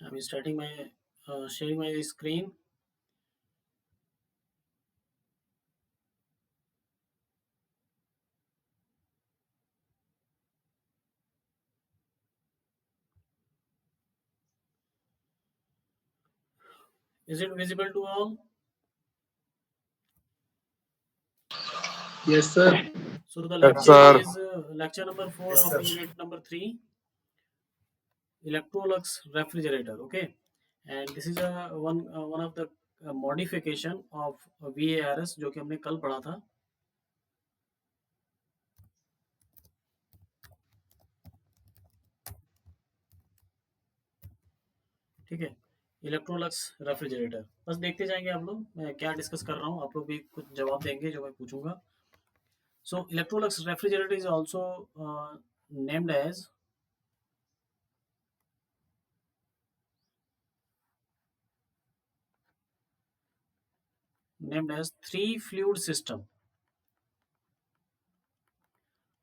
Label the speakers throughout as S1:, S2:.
S1: I'm starting my sharing my screen. Is it visible to all?
S2: Yes, sir.
S1: So the
S3: Yes,
S1: lecture
S3: sir.
S1: is lecture number 4
S2: Yes,
S1: of
S2: sir.
S1: unit number 3, Electrolux refrigerator. Okay, and this is one of the modification of VARS जो कि हमने कल पढ़ा था. ठीक है, Electrolux refrigerator. बस देखते जाएंगे आप लोग, मैं क्या डिस्कस कर रहा हूँ, आप लोग भी कुछ जवाब देंगे जो मैं पूछूंगा. So Electrolux refrigerator is also named as three fluid system.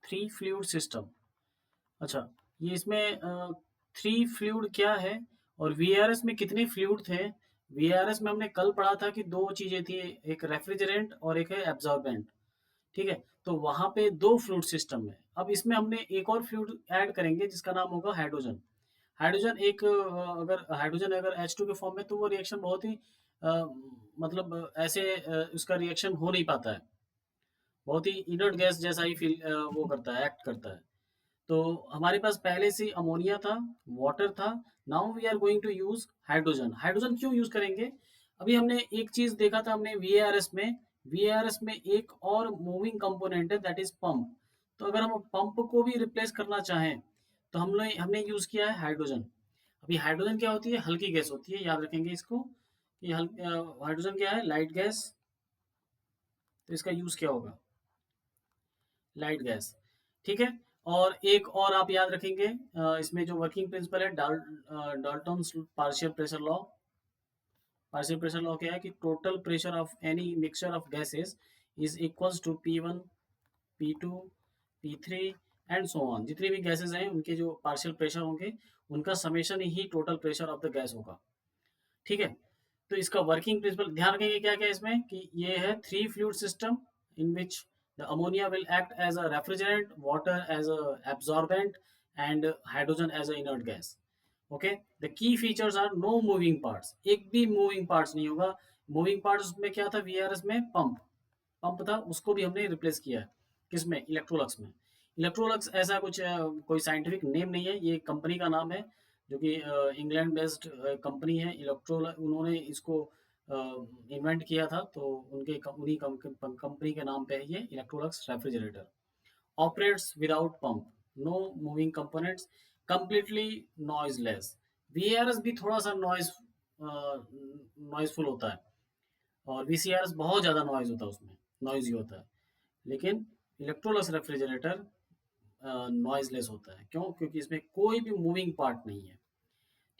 S1: Three fluid system. अच्छा, ये इसमें थ्री फ्लूइड क्या है और वीआरएस में कितने फ्लूइड थे. वीआरएस में हमने कल पढ़ा था कि दो चीजें थी, एक रेफ्रिजरेंट और एक है एब्जॉर्बेंट. ठीक है, तो वहां पे दो फ्लूइड सिस्टम है. अब इसमें हमने एक और फ्लूइड ऐड करेंगे जिसका नाम होगा हाइड्रोजन. हाइड्रोजन एक अगर हाइड्रोजन अगर H2 के फॉर्म में तो वो रिएक्शन बहुत ही मतलब ऐसे उसका रिएक्शन हो नहीं पाता है, बहुत ही इनर्ट गैस जैसा ही फील वो करता है, एक्ट करता है. तो हमारे पास पहले से अमोनिया था, वाटर था. Now we are going to use hydrogen. Hydrogen क्यों यूज करेंगे? अभी हमने एक चीज देखा था हमने वीएआरएस में. वीएआरएस में एक और मूविंग कंपोनेंट है, दैट इज पंप. तो अगर हम पंप को भी रिप्लेस करना चाहें तो हमने यूज किया है हाइड्रोजन. अभी हाइड्रोजन क्या होती है? हल्की गैस होती है, याद रखेंगे इसको कि हाइड्रोजन क्या है? Light gas. तो इसका यूज क्या होगा? Light gas. ठीक है, और एक और आप याद रखेंगे इसमें जो वर्किंग प्रिंसिपल है Dalton's partial pressure law. Partial pressure law क्या है कि total pressure of any mixture of gases is equals to P1 P2 P3 and so on. जितनी भी गैसेस हैं उनके जो पार्शियल प्रेशर होंगे उनका summation he total pressure of the gas होगा. ठीक है, तो इसका वर्किंग प्रिंसिपल ध्यान रखेंगे क्या क्या इसमें कि ये है three fluid system in which the ammonia will act as a refrigerant, water as a absorbent and hydrogen as a inert gas. Okay, the key features are no moving parts. एक भी मूविंग पार्ट्स नहीं होगा. Moving parts में क्या था? VRS में pump. Pump था, उसको भी हमने रिप्लेस किया है. किसमें? इलेक्ट्रोलक्स में. इलेक्ट्रोलक्स ऐसा कुछ कोई साइंटिफिक नेम नहीं है, ये कंपनी का नाम है जो कि इंग्लैंड बेस्ड कंपनी है. उन्होंने इसको इन्वेंट किया था, तो उन्हीं कंपनी के नाम पे है ये Electrolux refrigerator. Operates without pump, no moving components, completely noiseless. VRS भी थोड़ा सा नॉइजफुल होता है और वीसीआरएस बहुत ज़्यादा नॉइज होता है, उसमें नॉइजी होता है. लेकिन इलेक्ट्रोलस रेफ्रिजरेटर नॉइजलेस होता है. क्यों? क्योंकि इसमें कोई भी मूविंग पार्ट नहीं है.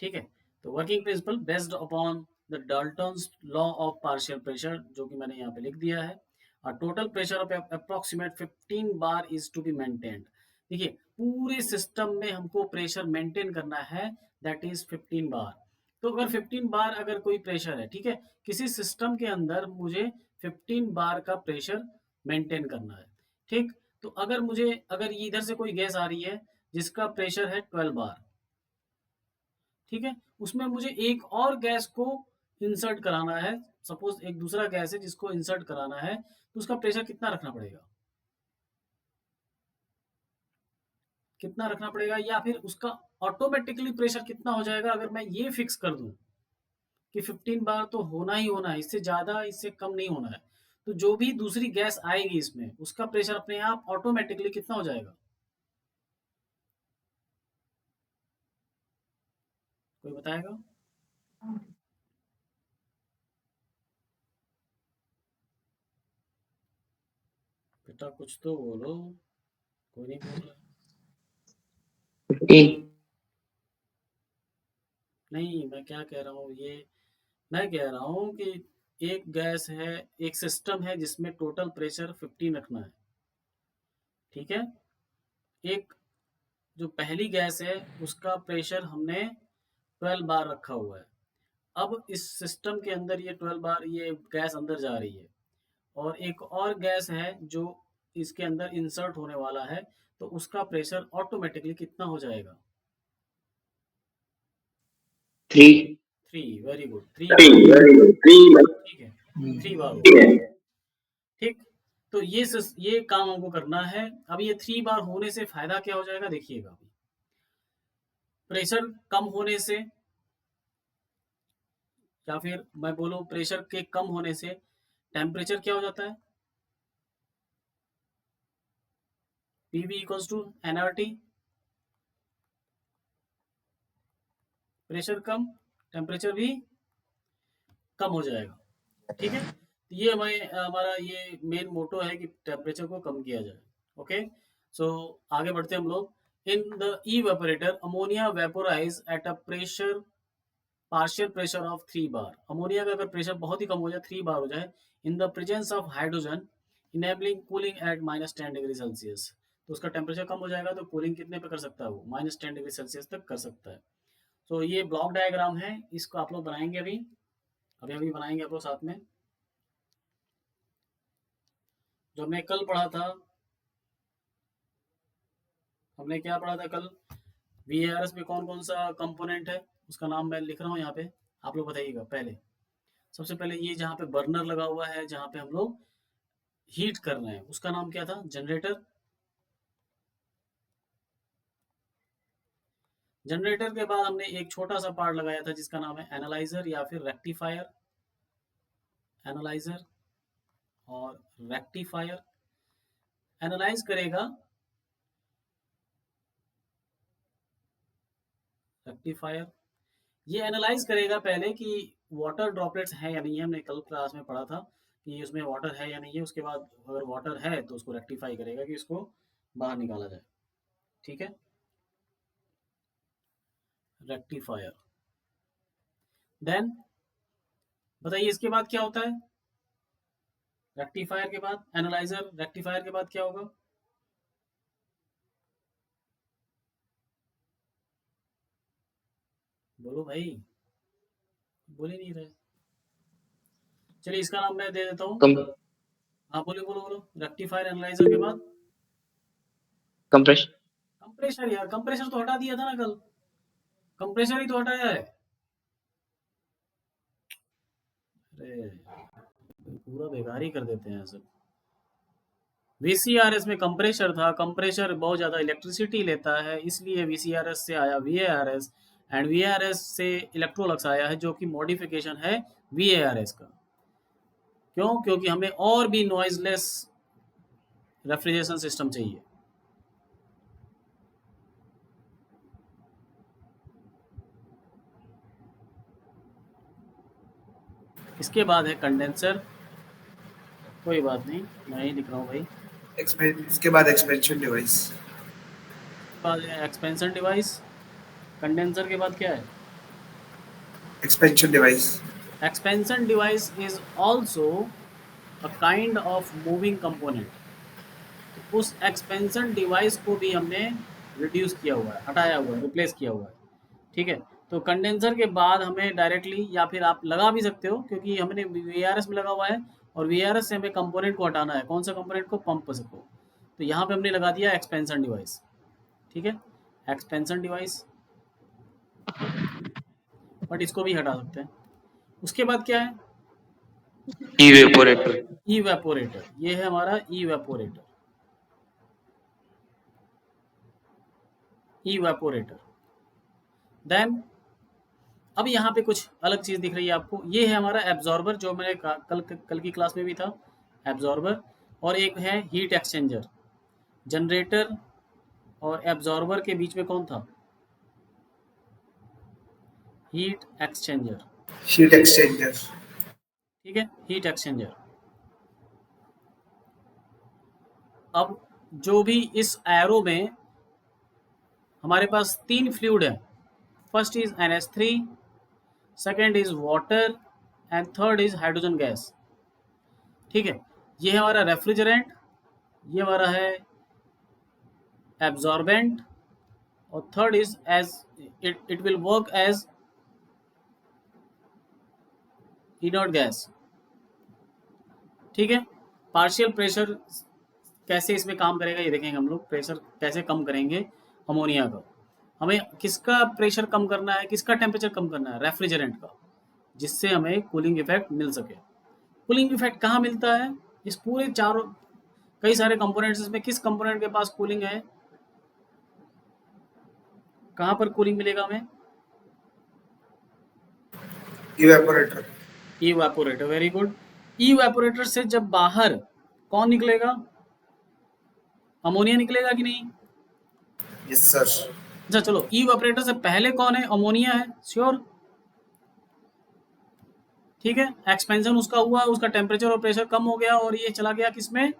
S1: ठीक है, तो working principle based upon the Dalton's law of partial pressure, जो कि मैंने यहाँ पे लिख दिया है. Total pressure of approximate 15 bar is to be maintained. देखिए, पूरे सिस्टम में हमको प्रेशर मेंटेन करना है, दैट इज 15 बार. तो अगर 15 बार अगर कोई प्रेशर है, ठीक है, किसी सिस्टम के अंदर मुझे 15 बार का प्रेशर मेंटेन करना है. ठीक, तो अगर इधर से कोई गैस आ रही है जिसका प्रेशर है 12 बार, ठीक है, उसमें मुझे एक और गैस को इंसर्ट कराना है. सपोज एक दूसरा गैस है जिसको इंसर्ट कराना है, तो उसका प्रेशर कितना रखना पड़ेगा? कितना रखना पड़ेगा, या फिर उसका ऑटोमेटिकली प्रेशर कितना हो जाएगा अगर मैं ये फिक्स कर दूं कि 15 बार तो होना ही होना है, इससे ज्यादा इससे कम नहीं होना है. तो जो भी दूसरी गैस आएगी इसमें उसका प्रेशर अपने आप ऑटोमेटिकली कितना हो जाएगा? कोई बताएगा? बेटा कुछ तो बोलो, कोई नहीं बोल रहा.
S2: 15.
S1: नहीं, मैं क्या कह रहा हूँ, ये मैं कह रहा हूँ कि एक गैस है, एक सिस्टम है जिसमें टोटल प्रेशर 15 रखना है. ठीक है, एक जो पहली गैस है उसका प्रेशर हमने 12 बार रखा हुआ है। अब इस सिस्टम के अंदर ये 12 बार ये गैस अंदर जा रही है और एक और गैस है जो इसके अंदर इंसर्ट होने वाला है, तो उसका प्रेशर ऑटोमेटिकली कितना हो जाएगा?
S2: 3
S1: 3। वेरी गुड, 3
S2: 3
S1: बार।
S2: वेरी गुड 3
S1: ठीक है, 3 बार
S2: ठीक
S1: होगा।
S2: है।
S1: ठीक, तो ये काम हमको करना है। अब ये 3 बार होने से फायदा क्या हो जाएगा देखिएगा। अभी प्रेशर कम होने से, या फिर मैं बोलूं प्रेशर के कम होने से टेम्परेचर क्या हो जाता है? PV equals to NRT. Pressure कम, टेम्परेचर भी कम हो जाएगा। ठीक है, तो ये हमारा ये मेन मोटो है कि टेम्परेचर को कम किया जाए। ओके, सो आगे बढ़ते हैं हम लोग। In the evaporator ammonia vaporise at a pressure partial pressure of 3 bar. Ammonia का अगर प्रेशर बहुत ही कम हो जाए, 3 बार हो जाए, in the presence of hydrogen enabling cooling at -10 degree Celsius, तो उसका टेम्परेचर कम हो जाएगा, तो कूलिंग कितने पे कर सकता है वो? -10 डिग्री सेल्सियस तक कर सकता है। तो ये ब्लॉक डायग्राम है, इसको आप लोग बनाएंगे अभी अभी अभी बनाएंगे आप लोग साथ में। जो हमने कल पढ़ा था, हमने क्या पढ़ा था कल? वीएआरएस में कौन कौन सा कंपोनेंट है उसका नाम मैं लिख रहा हूँ यहाँ पे, आप लोग बताइएगा। पहले सबसे पहले ये जहाँ पे बर्नर लगा हुआ है, जहाँ पे हम लोग हीट कर रहे हैं, उसका नाम क्या था? जनरेटर। जनरेटर के बाद हमने एक छोटा सा पार्ट लगाया था जिसका नाम है एनालाइजर या फिर रेक्टिफायर। एनालाइजर और रेक्टिफायर एनालाइज करेगा, रेक्टिफायर ये एनालाइज करेगा पहले कि वाटर ड्रॉपलेट्स हैं या नहीं है। हमने कल क्लास में पढ़ा था कि उसमें वाटर है या नहीं है। उसके बाद अगर वाटर है तो उसको रेक्टिफाई करेगा कि इसको बाहर निकाला जाए। ठीक है, रेक्टिफायर। देन बताइए इसके बाद क्या होता है? रेक्टिफायर के बाद एनालाइजर, रेक्टिफायर के बाद क्या होगा? बोलो भाई, बोल ही नहीं रहे। चलिए इसका नाम मैं दे देता हूँ।
S2: कम
S1: हाँ बोलो बोलो बोलो, रेक्टिफायर एनालाइजर के बाद
S2: कंप्रेशन
S1: कंप्रेशर। यार कंप्रेशर तो हटा दिया था ना कल, कंप्रेशर ही तो हटाया है। अरे पूरा बेकार ही कर देते हैं सब। वीसीआरएस में कंप्रेशर था, कंप्रेशर बहुत ज़्यादा इलेक्ट्रिसिटी लेता है, इसलिए वीसीआरएस से आया वीएआरएस, एंड वीएआरएस से इलेक्ट्रोलक्स आया है जो कि मॉडिफिकेशन है वीएआरएस का। क्यों? क्योंकि हमें और भी नॉइजलेस रेफ्रिजरेशन सिस्टम चाहिए। इसके बाद है कंडेंसर। कोई बात नहीं, मैं ही लिख रहा हूँ भाई।
S3: इसके बाद एक्सपेंशन डिवाइस।
S1: बाद है एक्सपेंशन डिवाइस। कंडेंसर के बाद क्या है?
S3: Expansion device.
S1: Expansion device is also a kind of moving component. तो उस एक्सपेंशन डिवाइस को भी हमने रिड्यूस किया हुआ है, हटाया हुआ है, रिप्लेस किया हुआ है। ठीक है, तो कंडेंसर के बाद हमें डायरेक्टली, या फिर आप लगा भी सकते हो क्योंकि हमने वीआरएस में लगा हुआ है, और वीआरएस से हमें कंपोनेंट को हटाना है। कौन सा कंपोनेंट को? पंप को। तो यहाँ पे हमने लगा दिया एक्सपेंशन डिवाइस। ठीक है, एक्सपेंशन डिवाइस, बट इसको भी हटा सकते हैं। उसके बाद क्या है?
S2: Evaporator
S1: evaporator. ये है हमारा इवेपोरेटर। इवेपोरेटर। देन अब यहाँ पे कुछ अलग चीज़ दिख रही है आपको। ये है हमारा एब्जॉर्बर, जो मैंने कल की क्लास में भी था, एब्जॉर्बर। और एक है हीट एक्सचेंजर। जनरेटर और एब्जॉर्बर के बीच में कौन था? Heat exchanger.
S3: Heat exchanger.
S1: ठीक है, हीट एक्सचेंजर। अब जो भी इस एरो में हमारे पास 3 फ्लूइड है। First is NH3, second is water, and third is hydrogen gas. ठीक है, ये है हमारा रेफ्रिजरेंट, ये हमारा है एब्जॉर्बेंट, और third is as it will work as inert gas, ठीक है। पार्शियल प्रेशर कैसे इसमें काम करेगा ये देखेंगे हम लोग, प्रेशर कैसे कम करेंगे अमोनिया का। हमें किसका प्रेशर कम करना है, किसका टेम्परेचर कम करना है, रेफ्रिजरेंट का, जिससे हमें कूलिंग इफेक्ट मिल सके। कूलिंग इफेक्ट कहाँ मिलता है, इस पूरे चारों कई सारे कंपोनेंट्स में किस कंपोनेंट के पास कूलिंग है, कहाँ पर कूलिंग मिलेगा हमें,
S3: evaporator.
S1: Evaporator, very good. Evaporator से जब बाहर कौन निकलेगा, अमोनिया निकलेगा कि नहीं।
S3: Yes sir.
S1: अच्छा चलो, इवेपोरेटर से पहले कौन है, अमोनिया है, श्योर, ठीक है। एक्सपेंशन उसका हुआ, उसका टेम्परेचर और प्रेशर कम हो गया और ये चला गया किसमें,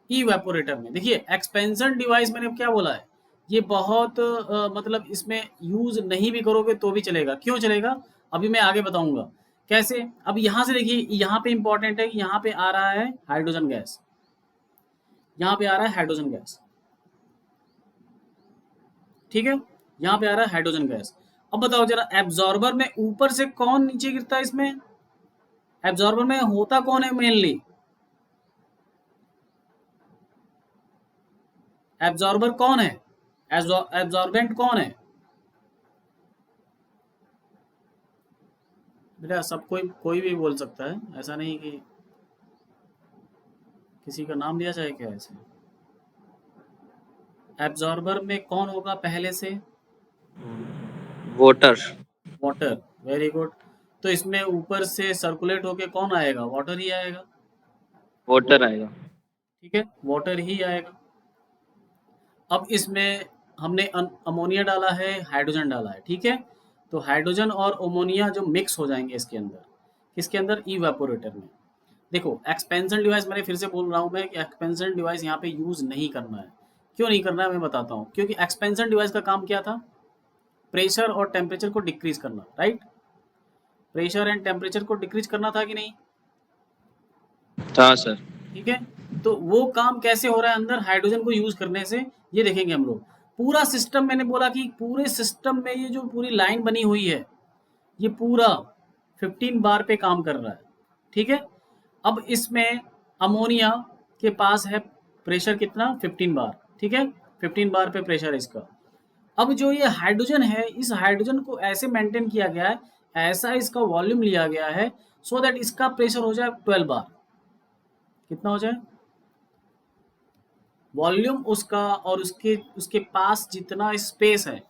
S1: इवेपोरेटर में। देखिए एक्सपेंशन डिवाइस मैंने क्या बोला है, ये बहुत मतलब इसमें यूज नहीं भी करोगे तो भी चलेगा। क्यों चलेगा, अभी मैं आगे बताऊंगा कैसे। अब यहां से देखिए, यहाँ पे इंपॉर्टेंट है कि यहाँ पे आ रहा है हाइड्रोजन गैस, यहाँ पे आ रहा है हाइड्रोजन गैस, ठीक है, यहाँ पे आ रहा है हाइड्रोजन गैस। अब बताओ जरा, एब्जॉर्बर में ऊपर से कौन नीचे गिरता है, इसमें एब्जॉर्बर में होता कौन है मेनली, एब्जॉर्बर कौन है, एब्जॉर्बेंट कौन है बेटा, सब कोई भी बोल सकता है, ऐसा नहीं कि किसी का नाम लिया जाए क्या ऐसे। एब्जॉर्बर में कौन होगा पहले से,
S2: वाटर।
S1: Water, very good. तो इसमें ऊपर से सर्कुलेट होके कौन आएगा, वाटर ही आएगा,
S2: वाटर आएगा।
S1: ठीक है, वाटर ही आएगा। अब इसमें हमने अमोनिया डाला है, हाइड्रोजन डाला है, ठीक है। तो हाइड्रोजन और अमोनिया जो मिक्स हो जाएंगे इसके अंदर, किसके अंदर, इवेपोरेटर में। देखो एक्सपेंशन डिवाइस, मैंने फिर से बोल रहा हूँ मैं कि एक्सपेंशन डिवाइस यहाँ पे यूज नहीं करना है। क्यों नहीं करना है मैं बताता हूँ, क्योंकि एक्सपेंशन डिवाइस का काम क्या था, प्रेशर और टेम्परेचर को डिक्रीज करना, राइट। प्रेशर एंड टेम्परेचर को डिक्रीज करना था कि नहीं,
S2: था सर।
S1: ठीक है। तो वो काम कैसे हो रहा है अंदर हाइड्रोजन को यूज करने से, ये देखेंगे हम लोग। पूरा सिस्टम, मैंने बोला कि पूरे सिस्टम में ये जो पूरी लाइन बनी हुई है, ये पूरा 15 बार पे काम कर रहा है, ठीक है। अब इसमें अमोनिया के पास है प्रेशर कितना, 15 बार, ठीक है, 15 बार पे प्रेशर है इसका। अब जो ये हाइड्रोजन है, इस हाइड्रोजन को ऐसे मेंटेन किया गया है, ऐसा इसका वॉल्यूम लिया गया है, सो दैट इसका प्रेशर हो जाए 12 बार। कितना हो जाए वॉल्यूम उसका, और उसके उसके पास जितना स्पेस है,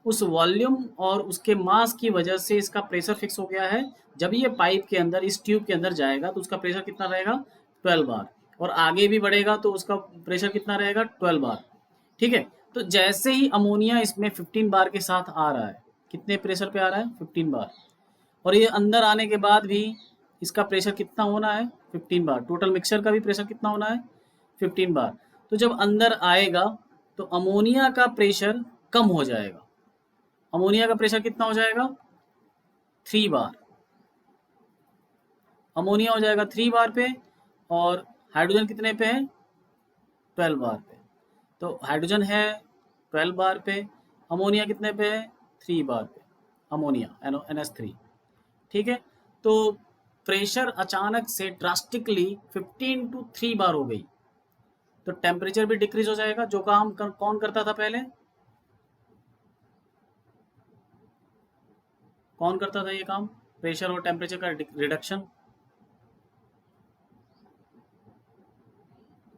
S1: उस वॉल्यूम और उसके मास की वजह से इसका प्रेशर फिक्स हो गया है। जब ये पाइप के अंदर, इस ट्यूब के अंदर जाएगा तो उसका प्रेशर कितना रहेगा, 12 बार, और आगे भी बढ़ेगा तो उसका प्रेशर कितना रहेगा, 12 बार, ठीक है। तो जैसे ही अमोनिया इसमें 15 बार के साथ आ रहा है, कितने प्रेशर पे आ रहा है, 15 बार, और ये अंदर आने के बाद भी इसका प्रेशर कितना होना है, 15 बार। टोटल मिक्सचर का भी प्रेशर कितना होना है, 15 बार। तो जब अंदर आएगा तो अमोनिया का प्रेशर कम हो जाएगा, अमोनिया का प्रेशर कितना हो जाएगा, 3 बार, अमोनिया हो जाएगा 3 बार पे, और हाइड्रोजन कितने पे है, 12 बार पे। तो हाइड्रोजन है 12 बार पे, अमोनिया कितने पे है, 3 बार पे, अमोनिया NH3, ठीक है। तो प्रेशर अचानक से ड्रास्टिकली 15 to 3 बार हो गई, तो टेम्परेचर भी डिक्रीज हो जाएगा। जो काम कौन करता था पहले, कौन करता था ये काम, प्रेशर और टेम्परेचर का रिडक्शन,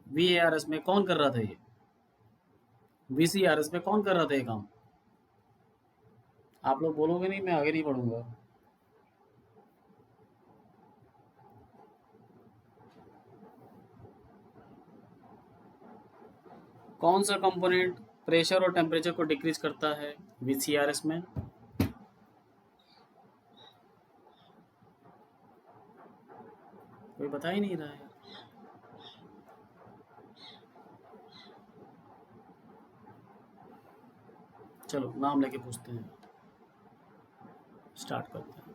S1: VARS में कौन कर रहा था ये, VCRS में कौन कर रहा था ये काम। आप लोग बोलोगे नहीं, मैं आगे नहीं बढ़ूंगा। कौन सा कंपोनेंट प्रेशर और टेम्परेचर को डिक्रीज करता है VCRS में, कोई बता ही नहीं रहा है। चलो नाम लेके पूछते हैं, स्टार्ट करते हैं।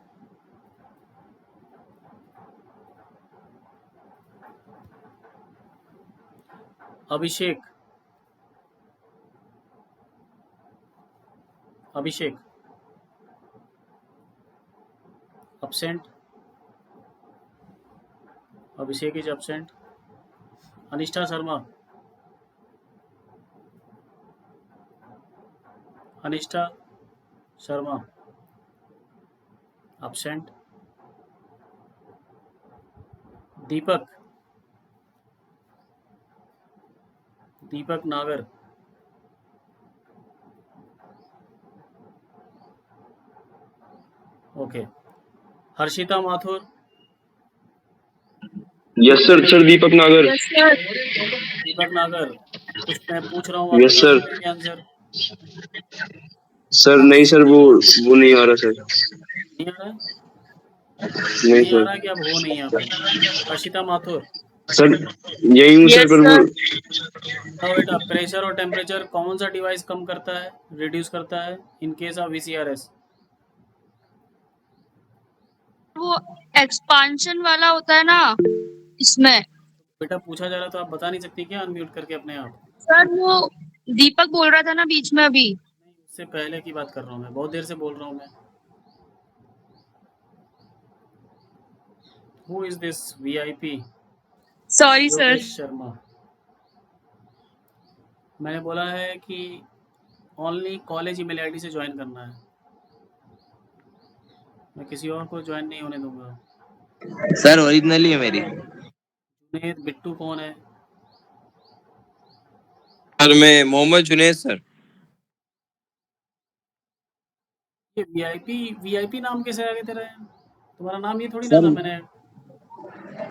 S1: Abhishek, Abhishek, absent, Abhishek is absent. Anishtha Sharma, Anishtha Sharma absent. Deepak, Deepak Nagar, okay. Harshita Mathur,
S4: yes sir. Sir Deepak Nagar.
S5: Yes sir.
S1: Deepak नागर, कुछ मैं पूछ रहा हूँ आप
S4: यस
S1: बता
S4: सर।
S1: देंगे आंसर।
S4: सर नहीं सर, वो नहीं आ रहा सर।
S1: नहीं आ रहा है?
S4: नहीं
S1: नहीं आ
S4: सर।
S1: रहा कि अब हो नहीं यहाँ पे? हर्षिता माथुर,
S4: सर यही हूँ सर,
S5: यस
S4: पर वो
S5: सर।
S1: तो बेटा प्रेशर और टेम्परेचर कौन सा डिवाइस कम करता है, रिड्यूस करता है इन केस ऑफ वीसीआरएस?
S5: वो एक्सपांशन वाला होता है ना इसमें।
S1: बेटा पूछा जा रहा तो आप बता नहीं सकती क्या अनम्यूट करके अपने आप?
S5: सर वो दीपक बोल रहा था ना बीच में अभी।
S1: नहीं, उससे पहले की बात कर रहा हूँ मैं, बहुत देर से बोल रहा हूँ मैं। Who is this VIP?
S5: Sorry sir.
S1: Yogesh Sharma. मैंने बोला है कि ओनली कॉलेज ईमेल आईडी से ज्वाइन करना है, मैं किसी और को ज्वाइन नहीं होने दूंगा।
S6: सर ओरिजिनली है मेरी।
S1: जुनेद बिट्टू कौन है?
S2: सर मैं मोहम्मद जुनेद सर।
S1: ये वीआईपी नाम कैसे आ गया तेरा? तुम्हारा नाम ये थोड़ी ना था।
S6: सर
S1: मैंने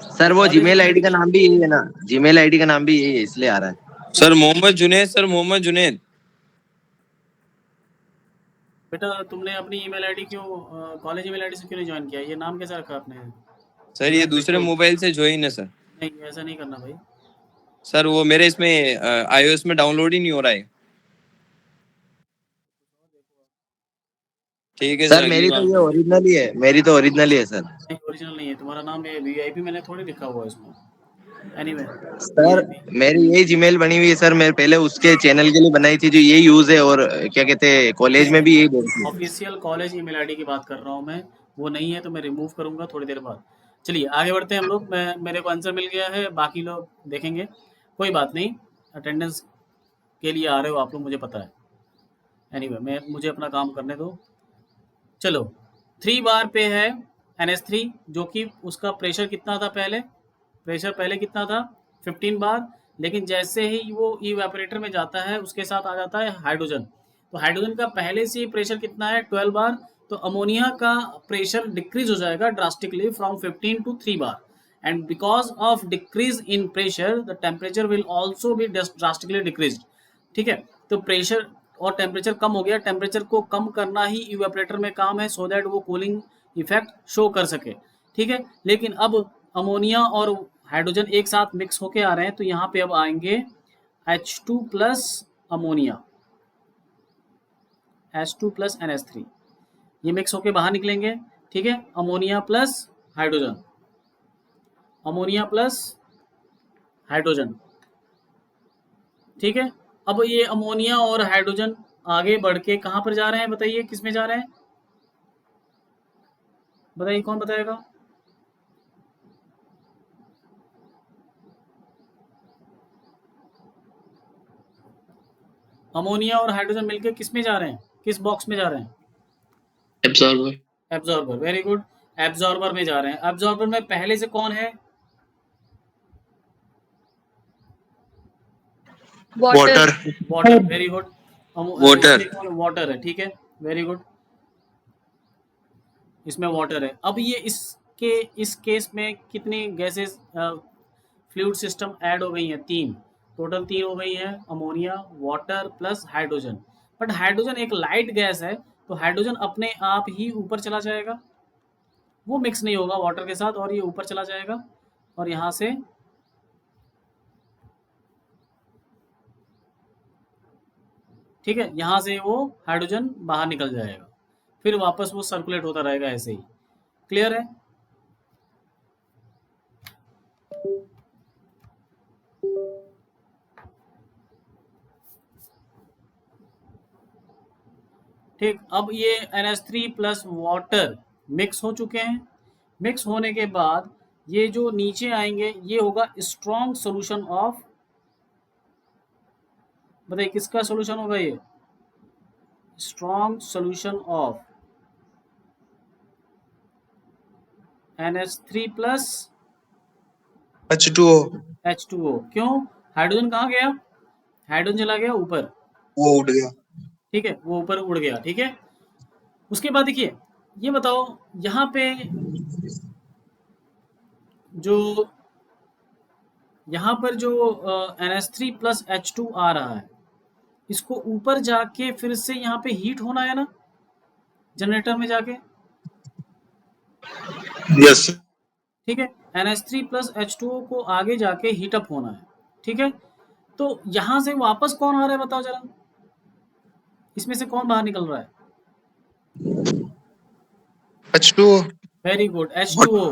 S6: सर वो
S1: कॉलेज
S6: जीमेल
S1: ईमेल
S6: आईडी का
S1: आईडी
S6: नाम भी यही है ना, जीमेल आईडी का नाम भी यही है, इसलिए आ रहा है।
S2: Sir Mohammad Junaid, sir Mohammad Junaid.
S1: बेटा तुमने अपनी ईमेल आईडी क्यों कॉलेज ईमेल आईडी से क्यों नहीं ज्वाइन किया? ये नाम कैसे रखा आपने?
S2: सर ये
S1: जुनेद
S2: दूसरे
S1: बिट्टू।
S2: मोबाइल से ज्वाइन है सर।
S1: नहीं ऐसा नहीं करना भाई।
S2: सर वो मेरे इसमें iOS में डाउनलोड ही नहीं हो रहा है। ठीक है सर,
S6: सर
S2: अगली
S6: मेरी तो
S2: बार
S6: ये
S2: से।
S6: ओरिजिनली है, मेरी तो ओरिजिनली है सर।
S1: नहीं ओरिजिनल नहीं है तुम्हारा नाम, ये वीआईपी मैंने थोड़ी लिखा हुआ है इसमें। Anyway
S6: sir
S1: VIP.
S6: मेरी यही जीमेल बनी हुई है सर, मैं पहले उसके चैनल के लिए बनाई थी जो ये यूज है, और क्या कहते हैं कॉलेज में भी यही बोलती है।
S1: ऑफिशियल कॉलेज ईमेल आईडी की बात कर रहा हूँ मैं, वो नहीं है तो मैं रिमूव करूँगा थोड़ी देर बाद। चलिए आगे बढ़ते हैं हम लोग। मैं मेरे को आंसर मिल गया है, बाकी लोग देखेंगे, कोई बात नहीं। अटेंडेंस के लिए आ रहे हो आप लोग, मुझे पता है। एनीवे मुझे अपना काम करने दो। चलो 3 बार पे है NH3, जो कि उसका प्रेशर कितना था पहले? प्रेशर पहले कितना था? 15 बार। लेकिन जैसे ही वो इवेपोरेटर में जाता है उसके साथ आ जाता है हाइड्रोजन, तो हाइड्रोजन का पहले से ही प्रेशर कितना है? 12 बार। तो अमोनिया का प्रेशर डिक्रीज हो जाएगा drastically from 15 to 3 bar, and because of decrease in pressure the temperature will also be drastically decrease. ठीक है, तो प्रेशर और टेम्परेचर कम हो गया। टेम्परेचर को कम करना ही इवेपोरेटर में काम है, सो दैट वो कूलिंग इफेक्ट शो कर सके। ठीक है, लेकिन अब अमोनिया और हाइड्रोजन एक साथ मिक्स होके आ रहे हैं, तो यहाँ पे अब आएंगे H2 plus ammonia, H2 plus NH3, ये मिक्स होके बाहर निकलेंगे। ठीक है, ammonia plus hydrogen, ammonia plus hydrogen. ठीक है, अब ये अमोनिया और हाइड्रोजन आगे बढ़ के कहाँ पर जा रहे हैं? बताइए किस में जा रहे हैं? बताइए कौन बताएगा? अमोनिया और हाइड्रोजन मिलके किस में जा रहे हैं? किस बॉक्स में जा रहे हैं?
S2: Absorber.
S1: Absorber, very good. Absorber में जा रहे हैं। एब्जॉर्बर में पहले से कौन है?
S5: Water.
S1: Water, very good.
S2: Water.
S1: इसमें कौन? वाटर है, ठीक है, वेरी गुड। इसमें वाटर है। अब ये इस केस में कितनी गैसेस फ्लूइड सिस्टम ऐड हो गई हैं? 3, टोटल 3 हो गई हैं, ammonia, water plus hydrogen. But hydrogen एक लाइट गैस है, तो हाइड्रोजन अपने आप ही ऊपर चला जाएगा, वो मिक्स नहीं होगा वाटर के साथ, और ये ऊपर चला जाएगा, और यहाँ से ठीक है, यहाँ से वो हाइड्रोजन बाहर निकल जाएगा, फिर वापस वो सर्कुलेट होता रहेगा ऐसे ही। क्लियर है? ठीक, अब ये NH3 प्लस वाटर मिक्स हो चुके हैं। मिक्स होने के बाद ये जो नीचे आएंगे ये होगा स्ट्रॉन्ग सोल्यूशन ऑफ, बताइए किसका सोल्यूशन होगा ये? Strong solution of NH3 plus
S3: H2O
S1: H2O। क्यों? हाइड्रोजन कहाँ गया? हाइड्रोजन चला गया ऊपर,
S3: वो उड़ गया।
S1: ठीक है, वो ऊपर उड़ गया, ठीक है। उसके बाद देखिए, ये बताओ यहाँ पे जो यहाँ पर जो NH3 प्लस H2 आ रहा है, इसको ऊपर जाके फिर से यहाँ पे हीट होना है ना, जनरेटर में जाके,
S3: यस
S1: ठीक है। NH3 प्लस H2O को आगे जाके हीटअप होना है, ठीक है। तो यहाँ से वापस कौन आ रहा है बताओ जरा, इसमें से कौन बाहर निकल रहा है?
S3: H2O
S1: very good, H2O,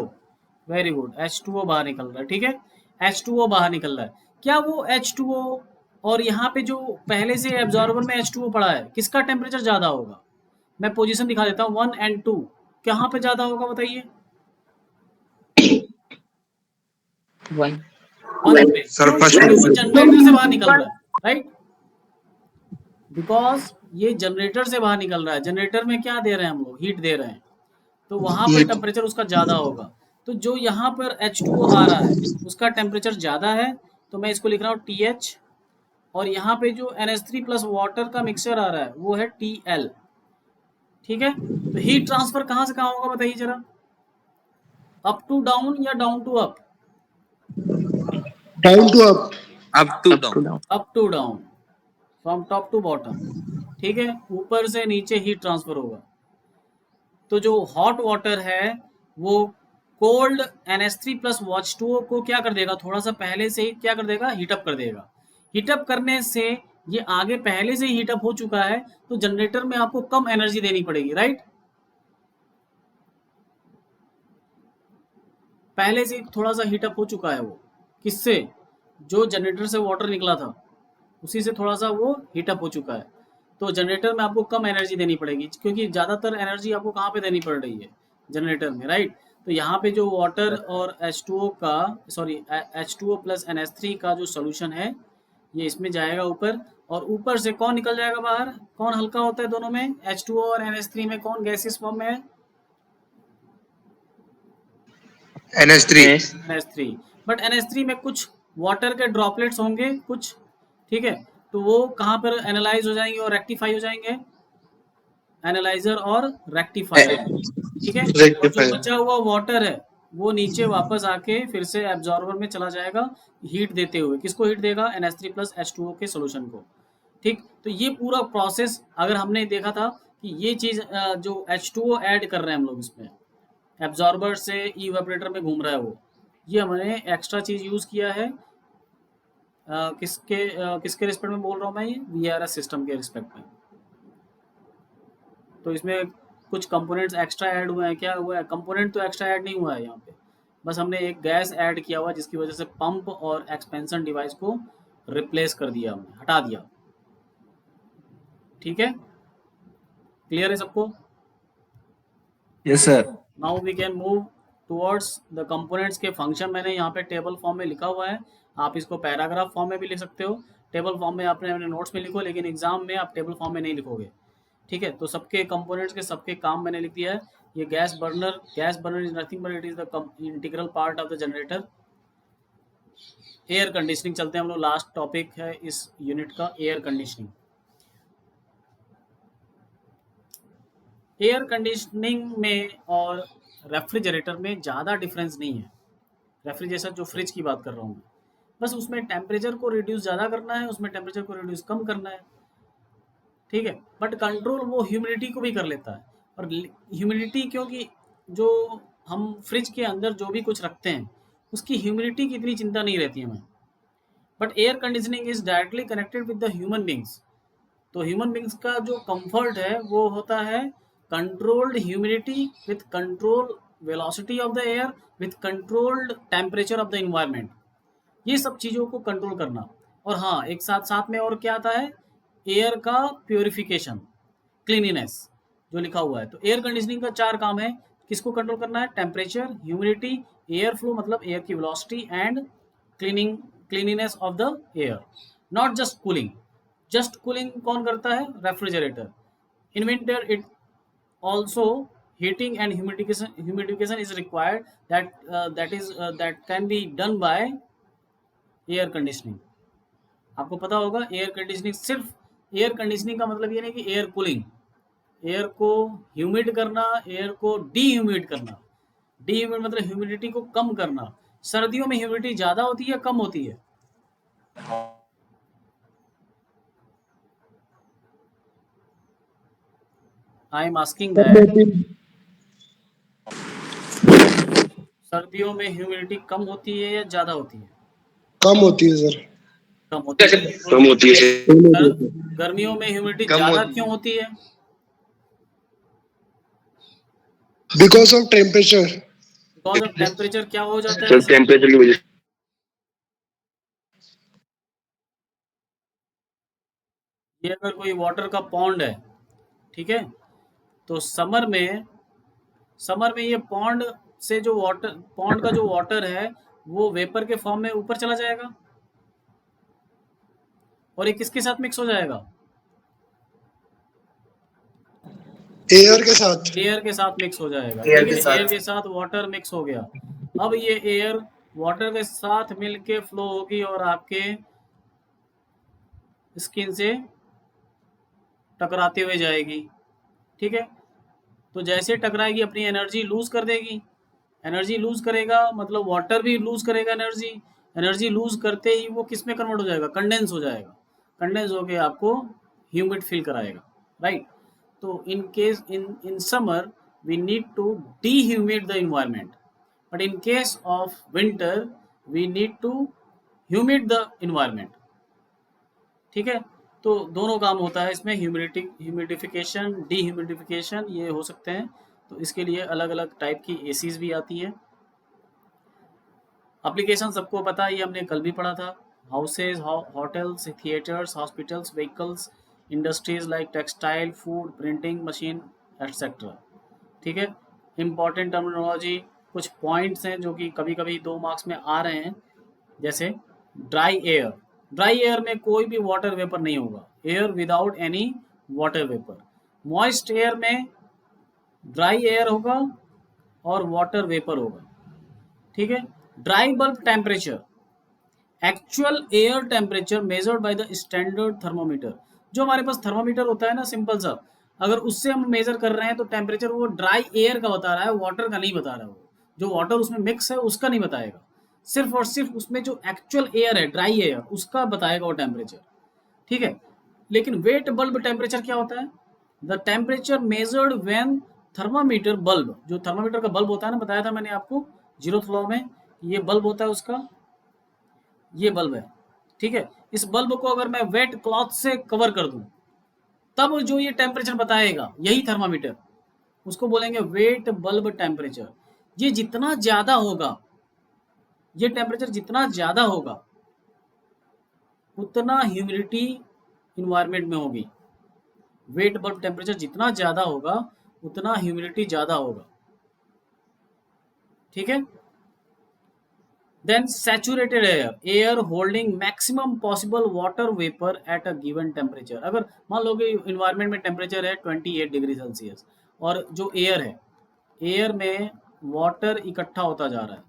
S1: very good, H2O बाहर निकल रहा है, ठीक है। H2O बाहर निकल रहा है। क्या वो H2O और यहाँ पे जो पहले से एब्जॉर्बर में H2O पड़ा है, किसका टेम्परेचर ज़्यादा होगा? मैं पोजीशन दिखा देता हूँ, 1 और 2 कहाँ पे ज़्यादा होगा बताइए? 1 पे।
S3: सर
S1: क्यों?
S3: फर्स्ट
S1: क्योंकि वो जनरेटर से बाहर निकल रहा है, राइट? बिकॉज ये जनरेटर से बाहर निकल रहा है। जनरेटर में क्या दे रहे हैं हम लोग? हीट दे रहे हैं, तो वहां पर टेम्परेचर उसका ज़्यादा होगा। तो जो यहाँ पर H2O आ रहा है उसका टेम्परेचर ज़्यादा है, तो मैं इसको लिख रहा हूँ TH, और यहाँ पे जो NH3 प्लस वाटर का मिक्सचर आ रहा है वो है TL, ठीक है। तो हीट ट्रांसफर कहाँ से कहाँ होगा बताइए जरा? अप टू डाउन या down to up?
S3: Down to up.
S2: Up to down.
S1: Up to down, from top to bottom, ठीक है। ऊपर से नीचे हीट ट्रांसफर होगा। तो जो हॉट वाटर है वो कोल्ड NH3 प्लस H2O को क्या कर देगा, थोड़ा सा पहले से ही क्या कर देगा, हीटअप कर देगा। हीटअप करने से ये आगे पहले से ही हीटअप हो चुका है, तो जनरेटर में आपको कम एनर्जी देनी पड़ेगी, राइट? पहले से थोड़ा सा हीटअप हो चुका है वो, किससे? जो जनरेटर से वाटर निकला था उसी से थोड़ा सा वो हीटअप हो चुका है। तो जनरेटर में आपको कम एनर्जी देनी पड़ेगी, क्योंकि ज़्यादातर एनर्जी आपको कहाँ पे देनी पड़ रही है? जनरेटर में, राइट? तो यहाँ पे जो वाटर और H2O का, सॉरी H2O प्लस NH3 का जो सोल्यूशन है ये इसमें जाएगा ऊपर, और ऊपर से कौन निकल जाएगा बाहर? कौन हल्का होता है दोनों में? H2O और NH3 में कौन गैसियस फॉर्म में है?
S3: NH3
S1: NH3। बट NH3 में कुछ वाटर के ड्रॉपलेट्स होंगे कुछ, ठीक है। तो वो कहाँ पर एनालाइज हो जाएंगे और रेक्टिफाई हो जाएंगे? एनालाइजर और रेक्टिफायर, ठीक है। और जो बचा हुआ वाटर है वो नीचे वापस आके फिर से एब्जॉर्बर में चला जाएगा हीट देते हुए। किसको हीट देगा? NH3 प्लस H2O के सोल्यूशन को, ठीक। तो ये पूरा प्रोसेस अगर हमने देखा था कि ये चीज़ जो H2O ऐड कर रहे हैं हम लोग इसमें, एब्जॉर्बर से इवेपोरेटर में घूम रहा है वो, ये हमने एक्स्ट्रा चीज़ यूज़ किया है। किसके रिस्पेक्ट में बोल रहा हूँ मैं? ये VRS सिस्टम के रिस्पेक्ट में। तो इसमें कुछ कंपोनेंट्स एक्स्ट्रा ऐड हुए हैं। क्या हुआ है? कंपोनेंट तो एक्स्ट्रा ऐड नहीं हुआ है यहाँ पे, बस हमने एक गैस ऐड किया हुआ जिसकी वजह से पंप और एक्सपेंशन डिवाइस को रिप्लेस कर दिया, हमने हटा दिया, ठीक है। क्लियर है सबको?
S2: Yes sir.
S1: Now we can move towards the components के फंक्शन। मैंने यहाँ पे टेबल फॉर्म में लिखा हुआ है, आप इसको पैराग्राफ फॉर्म में भी लिख सकते हो। टेबल फॉर्म में आपने अपने नोट्स में लिखो, लेकिन एग्जाम में आप टेबल फॉर्म में नहीं लिखोगे, ठीक है। तो सबके कंपोनेंट्स के सबके काम मैंने लिख दिया है। ये gas burner is nothing but it is the integral part of the generator. Air conditioning चलते हैं हम लोग, लास्ट टॉपिक है इस यूनिट का, एयर कंडीशनिंग। एयर कंडीशनिंग में और रेफ्रिजरेटर में ज़्यादा डिफरेंस नहीं है। रेफ्रिजरेशन जो फ्रिज की बात कर रहा हूँ मैं, बस उसमें टेम्परेचर को रिड्यूस ज़्यादा करना है, उसमें टेम्परेचर को रिड्यूस कम करना है, ठीक है। बट कंट्रोल वो ह्यूमिडिटी को भी कर लेता है। और ह्यूमिडिटी, क्योंकि जो हम फ्रिज के अंदर जो भी कुछ रखते हैं उसकी ह्यूमिडिटी की इतनी चिंता नहीं रहती हमें। But air conditioning is directly connected with the human beings. तो ह्यूमन बींग्स का जो कंफर्ट है वो होता है controlled humidity with control velocity of the air with controlled temperature of the environment. ये सब चीज़ों को कंट्रोल करना। और हाँ, एक साथ में और क्या आता है? एयर का प्योरिफिकेशन, क्लीनिनेस जो लिखा हुआ है। तो एयर कंडीशनिंग का 4 काम है। किसको कंट्रोल करना है? टेम्परेचर, ह्यूमिडिटी, एयर फ्लो मतलब एयर की velocity and cleanliness of the air, not just cooling. Just cooling कौन करता है? Refrigerator. In winter it also heating and humidification is required, that can be done by air conditioning. आपको पता होगा air conditioning, सिर्फ air conditioning का मतलब ये नहीं कि एयर कूलिंग, एयर को ह्यूमिड करना, एयर को डीह्यूमिड करना। डीह्यूमिड मतलब ह्यूमिडिटी को कम करना। सर्दियों में ह्यूमिडिटी ज़्यादा होती है, कम होती है? I am asking that. सर्दियों में ह्यूमिडिटी कम होती है या ज़्यादा होती है?
S3: कम होती है सर।
S1: कम होती है।
S4: कम होती है।
S1: सर, गर्मियों में ह्यूमिडिटी
S3: कम
S1: ज़्यादा
S3: होती है।
S1: क्यों होती है?
S3: Because of temperature.
S1: Because of temperature क्या हो जाता है?
S4: सर टेम्परेचर की वजह से।
S1: ये अगर कोई वाटर का पॉन्ड है, ठीक है, तो समर में ये पॉन्ड से जो वाटर, पॉन्ड का जो वाटर है वो वेपर के फॉर्म में ऊपर चला जाएगा और ये किसके साथ मिक्स हो जाएगा?
S3: एयर के साथ।
S1: एयर के साथ मिक्स हो जाएगा।
S3: एयर
S1: ठीक
S3: के
S1: है,
S3: साथ।
S1: एयर के साथ वाटर मिक्स हो गया। अब ये एयर वाटर के साथ मिलके फ्लो होगी और आपके स्किन से टकराते हुए जाएगी। ठीक है, तो जैसे टकराएगी अपनी एनर्जी लूज कर देगी। एनर्जी लूज करेगा मतलब वाटर भी लूज करेगा एनर्जी। एनर्जी लूज करते ही वो किस में कन्वर्ट हो जाएगा? कंडेंस हो जाएगा। कंडेंस होके आपको ह्यूमिड फील कराएगा, राइट। तो in summer we need to dehumid the environment, but in case of winter we need to humid the environment। ठीक है, तो दोनों काम होता है इसमें, ह्यूमिडिफिकेशन, डीह्यूमिडिफिकेशन, ये हो सकते हैं। तो इसके लिए अलग अलग टाइप की एसीज भी आती है। एप्लीकेशन सबको पता है, ये हमने कल भी पढ़ा था। Houses, hotels, theatres, hospitals, vehicles, industries like textile, food, printing machine etcetera. ठीक है, इम्पॉर्टेंट टर्मिनोलॉजी, कुछ पॉइंट्स हैं जो कि कभी कभी 2 मार्क्स में आ रहे हैं, जैसे ड्राई एयर। ड्राई एयर में कोई भी वाटर वेपर नहीं होगा, air without any water vapour. Moist air में ड्राई एयर होगा और वाटर वेपर होगा। ठीक है, dry bulb temperature, actual air temperature measured by the standard thermometer. जो हमारे पास थर्मोमीटर होता है ना, सिंपल सा, अगर उससे हम मेजर कर रहे हैं तो टेम्परेचर वो ड्राई एयर का बता रहा है, वाटर का नहीं बता रहा है। वो जो वाटर उसमें मिक्स है उसका नहीं बताएगा, सिर्फ और सिर्फ उसमें जो एक्चुअल एयर है, ड्राई एयर, उसका बताएगा वो टेम्परेचर। ठीक है, लेकिन वेट बल्ब टेम्परेचर क्या होता है? The temperature measured when thermometer bulb, जो थर्मामीटर का बल्ब होता है ना, बताया था मैंने आपको 0th लॉ में, ये बल्ब होता है उसका, ये बल्ब है। ठीक है, इस बल्ब को अगर मैं वेट क्लॉथ से कवर कर दूं तब जो ये टेम्परेचर बताएगा, यही थर्मामीटर, उसको बोलेंगे वेट बल्ब टेम्परेचर। ये जितना ज्यादा होगा, ये टेम्परेचर जितना ज्यादा होगा उतना ह्यूमिडिटी इन्वायरमेंट में होगी। वेट बल्ब टेम्परेचर जितना ज्यादा होगा उतना ह्यूमिडिटी ज्यादा होगा। ठीक है, then saturated air, air holding maximum possible water vapour at a given temperature. अगर मान लो कि इन्वायरमेंट में टेम्परेचर है 28 डिग्री सेल्सियस और जो एयर है, एयर में वाटर इकट्ठा होता जा रहा है,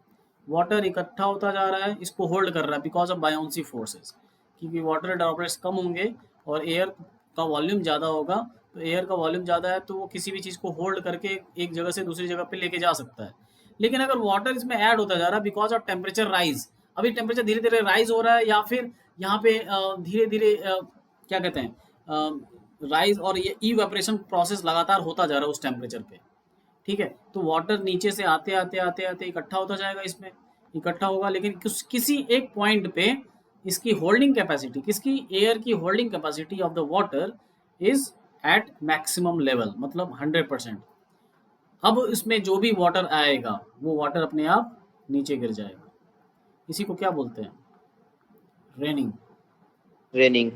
S1: वाटर इकट्ठा होता जा रहा है, इसको होल्ड कर रहा है बिकॉज ऑफ बायोन्सी फोर्सेस, क्योंकि वाटर ड्रॉपलेट्स कम होंगे और एयर का वॉल्यूम ज़्यादा होगा। तो एयर का वॉल्यूम ज़्यादा है तो वो किसी भी चीज़ को होल्ड करके एक जगह से दूसरी जगह पे लेके जा सकता है। लेकिन अगर वाटर इसमें ऐड होता जा रहा है बिकॉज ऑफ टेम्परेचर राइज, अभी टेम्परेचर धीरे धीरे राइज हो रहा है, या फिर यहाँ पे धीरे धीरे क्या कहते हैं, राइज, और ये इवेपोरेशन प्रोसेस लगातार होता जा रहा है उस टेम्परेचर पे। ठीक है, तो वाटर नीचे से आते आते आते आते इकट्ठा होता जाएगा, इसमें इकट्ठा होगा, लेकिन किसी एक पॉइंट पे इसकी होल्डिंग कैपेसिटी, किसकी, एयर की holding capacity of the water is at maximum level, मतलब 100%। अब इसमें जो भी वाटर आएगा वो वाटर अपने आप नीचे गिर जाएगा। इसी को क्या बोलते हैं? रेनिंग।
S6: रेनिंग।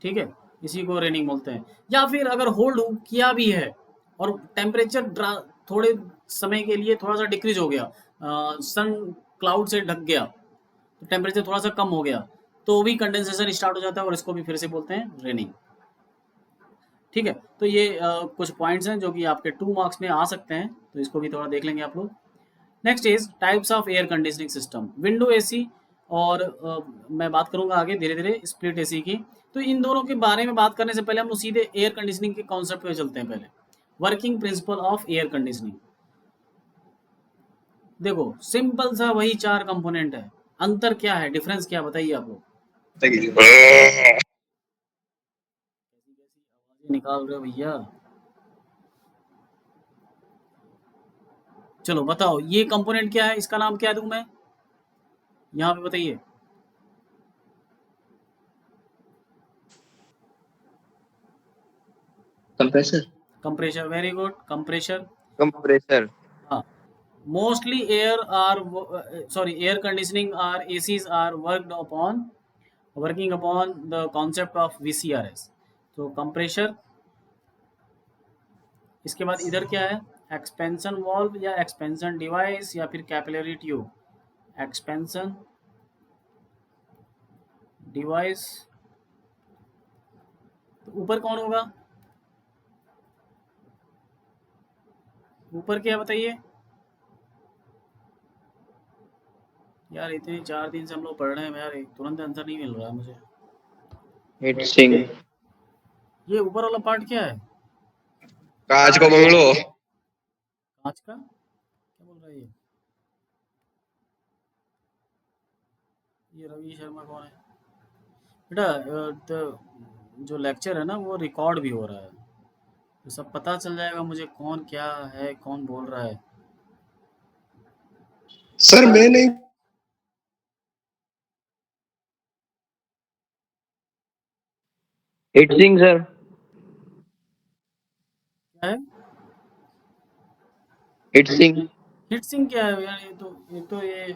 S1: ठीक है, इसी को रेनिंग बोलते हैं। या फिर अगर होल्ड किया भी है और टेम्परेचर थोड़े समय के लिए थोड़ा सा डिक्रीज हो गया, सन क्लाउड से ढक गया, तो टेम्परेचर थोड़ा सा कम हो गया, तो भी कंडेंसेशन स्टार्ट हो जाता है और इसको भी फिर से बोलते हैं रेनिंग। ठीक है, तो ये कुछ पॉइंट्स हैं जो कि आपके 2 मार्क्स में आ सकते हैं, तो इसको भी थोड़ा देख लेंगे आप लोग। Next is types of air conditioning system, window AC और मैं बात करूंगा आगे धीरे धीरे स्प्लिट एसी की। तो इन दोनों के बारे में बात करने से पहले हम लोग सीधे एयर कंडीशनिंग के कॉन्सेप्ट पे चलते हैं। पहले working principle of air conditioning. देखो सिंपल सा वही 4 कंपोनेंट है, अंतर क्या है, डिफरेंस क्या, बताइए आप लोग। निकाल रहे हो भैया, चलो बताओ ये कंपोनेंट क्या है, इसका नाम क्या दूं मैं, यहाँ पे बताइए।
S6: Compressor.
S1: Compressor, very good, compressor.
S6: Compressor.
S1: हाँ, mostly air are sorry air conditioning are ACs are working upon the concept of VCRS. तो कंप्रेशर, इसके बाद इधर क्या है, एक्सपेंशन वॉल्व या एक्सपेंशन डिवाइस या फिर कैपिलरी ट्यूब। एक्सपेंशन डिवाइस, तो ऊपर कौन होगा, ऊपर क्या बताइए यार, इतने 4 दिन से हम लोग पढ़ रहे हैं यार, तुरंत आंसर नहीं मिल रहा है मुझे।
S6: Heat sink.
S1: ये ऊपर वाला पार्ट क्या है,
S2: कांच को बंगलो।
S1: कांच का, क्या बोल रहा है ये रवि शर्मा कौन है बेटा, तो जो लेक्चर है ना वो रिकॉर्ड भी हो रहा है, तो सब पता चल जाएगा मुझे कौन क्या है, कौन बोल रहा है।
S3: सर मैं नहीं।
S6: Heat sink sir.
S1: क्या है
S6: हीट सिंक।
S1: हीट सिंक, क्या है यार, ये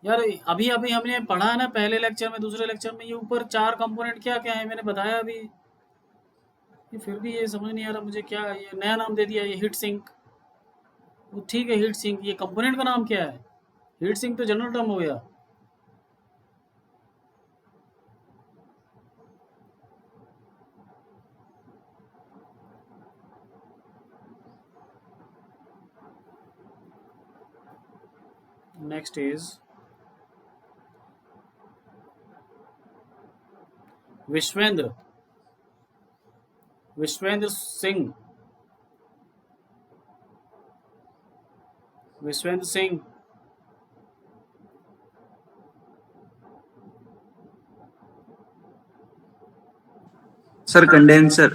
S1: यार अभी अभी हमने पढ़ा है ना पहले लेक्चर में, दूसरे लेक्चर में, ये ऊपर 4 कंपोनेंट क्या क्या है मैंने बताया अभी, ये फिर भी ये समझ नहीं आ रहा मुझे, क्या ये नया नाम दे दिया ये हीट सिंक। वो ठीक है हीट सिंक, ये कंपोनेंट का नाम क्या है, हीट सिंक तो जनरल टर्म हो गया। Next is Vishvendra, Vishvendra Singh, Vishvendra Singh.
S7: Sir condenser.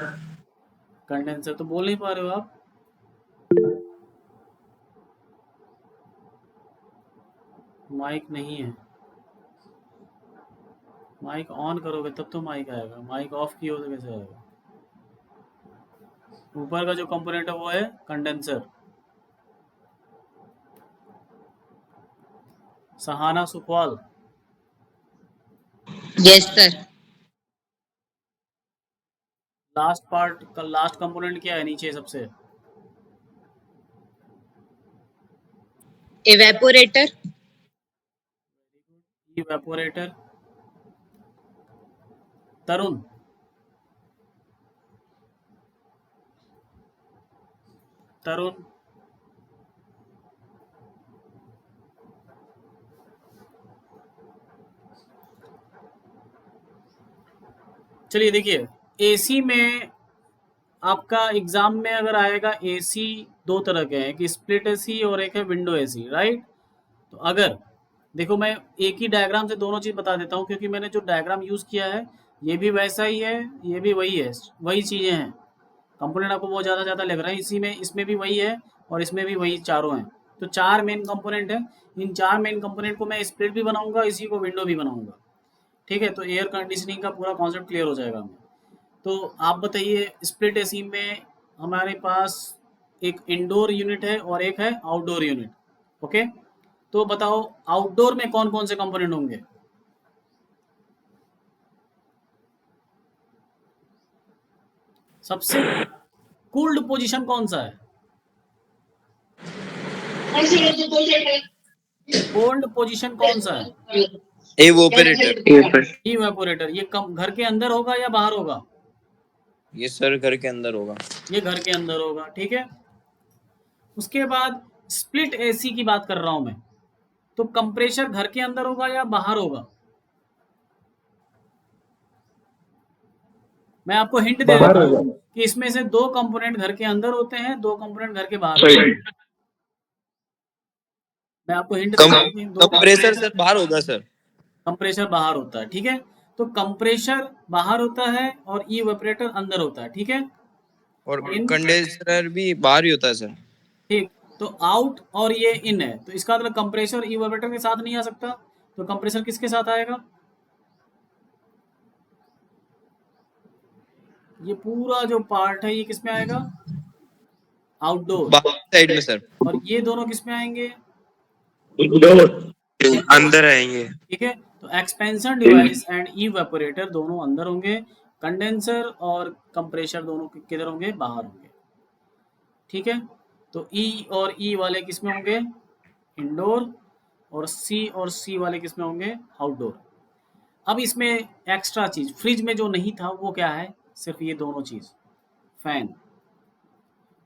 S1: Condenser तो बोल नहीं पा रहे हो आप, माइक नहीं है, माइक ऑन करोगे तब तो माइक आएगा, माइक ऑफ किए हो तो कैसे आएगा। ऊपर का जो कंपोनेंट है वो है condenser. Sahana Sukhwal,
S8: yes sir.
S1: Last part का लास्ट कंपोनेंट क्या है नीचे सबसे,
S8: इवेपोरेटर।
S1: इवेपोरेटर। तरुण, तरुण, चलिए देखिए, एसी में आपका एग्जाम में अगर आएगा, एसी 2 तरह के हैं, एक स्प्लिट एसी और एक है विंडो एसी, राइट। तो अगर देखो मैं एक ही डायग्राम से दोनों चीज़ बता देता हूँ, क्योंकि मैंने जो डायग्राम यूज़ किया है ये भी वैसा ही है, ये भी वही है, वही चीज़ें हैं। कंपोनेंट आपको बहुत ज़्यादा ज़्यादा लग रहा है, इसी में इसमें भी वही है और इसमें भी वही चारों हैं। तो 4 मेन कंपोनेंट है, इन 4 मेन कंपोनेंट को मैं स्प्लिट भी बनाऊंगा, इसी को विंडो भी बनाऊंगा। ठीक है, तो एयर कंडीशनिंग का पूरा कॉन्सेप्ट क्लियर हो जाएगा हमें। तो आप बताइए, स्प्लिट एसी में हमारे पास एक इंडोर यूनिट है और एक है आउटडोर यूनिट। ओके, तो बताओ आउटडोर में कौन कौन से कंपोनेंट होंगे। सबसे कूल्ड पोजीशन कौन सा है, कोल्ड पोजीशन कौन सा है?
S2: एवोपरेटर।
S1: इवेपोरेटर। ये घर के अंदर होगा या बाहर होगा?
S2: ये सर घर के अंदर होगा।
S1: ये घर के अंदर होगा, ठीक है। उसके बाद स्प्लिट एसी की बात कर रहा हूं मैं, तो कंप्रेशर घर के अंदर होगा या बाहर होगा? मैं आपको हिंट दे देता हूं कि इसमें से 2 कंपोनेंट घर के अंदर होते हैं, 2 कंपोनेंट घर के बाहर होते हैं। मैं आपको हिंट देता हूं कि 2
S2: कंप्रेसर सर बाहर होगा सर।
S1: कंप्रेशर बाहर होता है, ठीक है। तो कंप्रेशर बाहर होता है और इवेपोरेटर अंदर होता है, ठीक है।
S2: और कंडेंसर भी बाहर ही होता है सर।
S1: ठीक, तो आउट और ये इन है, तो इसका मतलब कंप्रेसर इवेपोरेटर के साथ नहीं आ सकता, तो कंप्रेसर किसके साथ आएगा? ये पूरा जो पार्ट है ये किसमें आएगा? आउटडोर।
S2: बाहर साइड में सर।
S1: और ये दोनों किसमें आएंगे?
S6: अंदर आएंगे।
S1: ठीक है, तो एक्सपेंशन डिवाइस एंड इवेपोरेटर दोनों अंदर होंगे, कंडेंसर और कंप्रेशर दोनों किधर होंगे? बाहर होंगे, ठीक है। तो ई और ई वाले किसमें होंगे? इंडोर। और सी वाले किसमें होंगे? आउटडोर। अब इसमें एक्स्ट्रा चीज फ्रिज में जो नहीं था वो क्या है? सिर्फ ये दोनों चीज, फैन,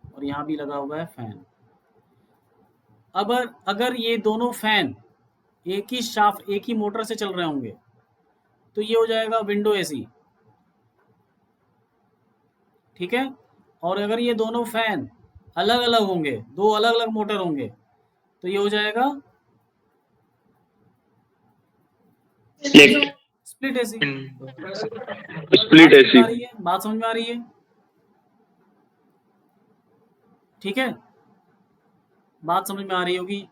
S1: और यहाँ भी लगा हुआ है फैन। अब अगर ये दोनों फैन एक ही शाफ्ट, एक ही मोटर से चल रहे होंगे तो ये हो जाएगा विंडो एसी, ठीक है। और अगर ये दोनों फैन अलग अलग होंगे, 2 अलग अलग मोटर होंगे, तो ये हो जाएगा स्प्लिट एसी।
S4: Split AC.
S1: बात समझ में आ रही है? ठीक है, बात समझ में आ रही होगी।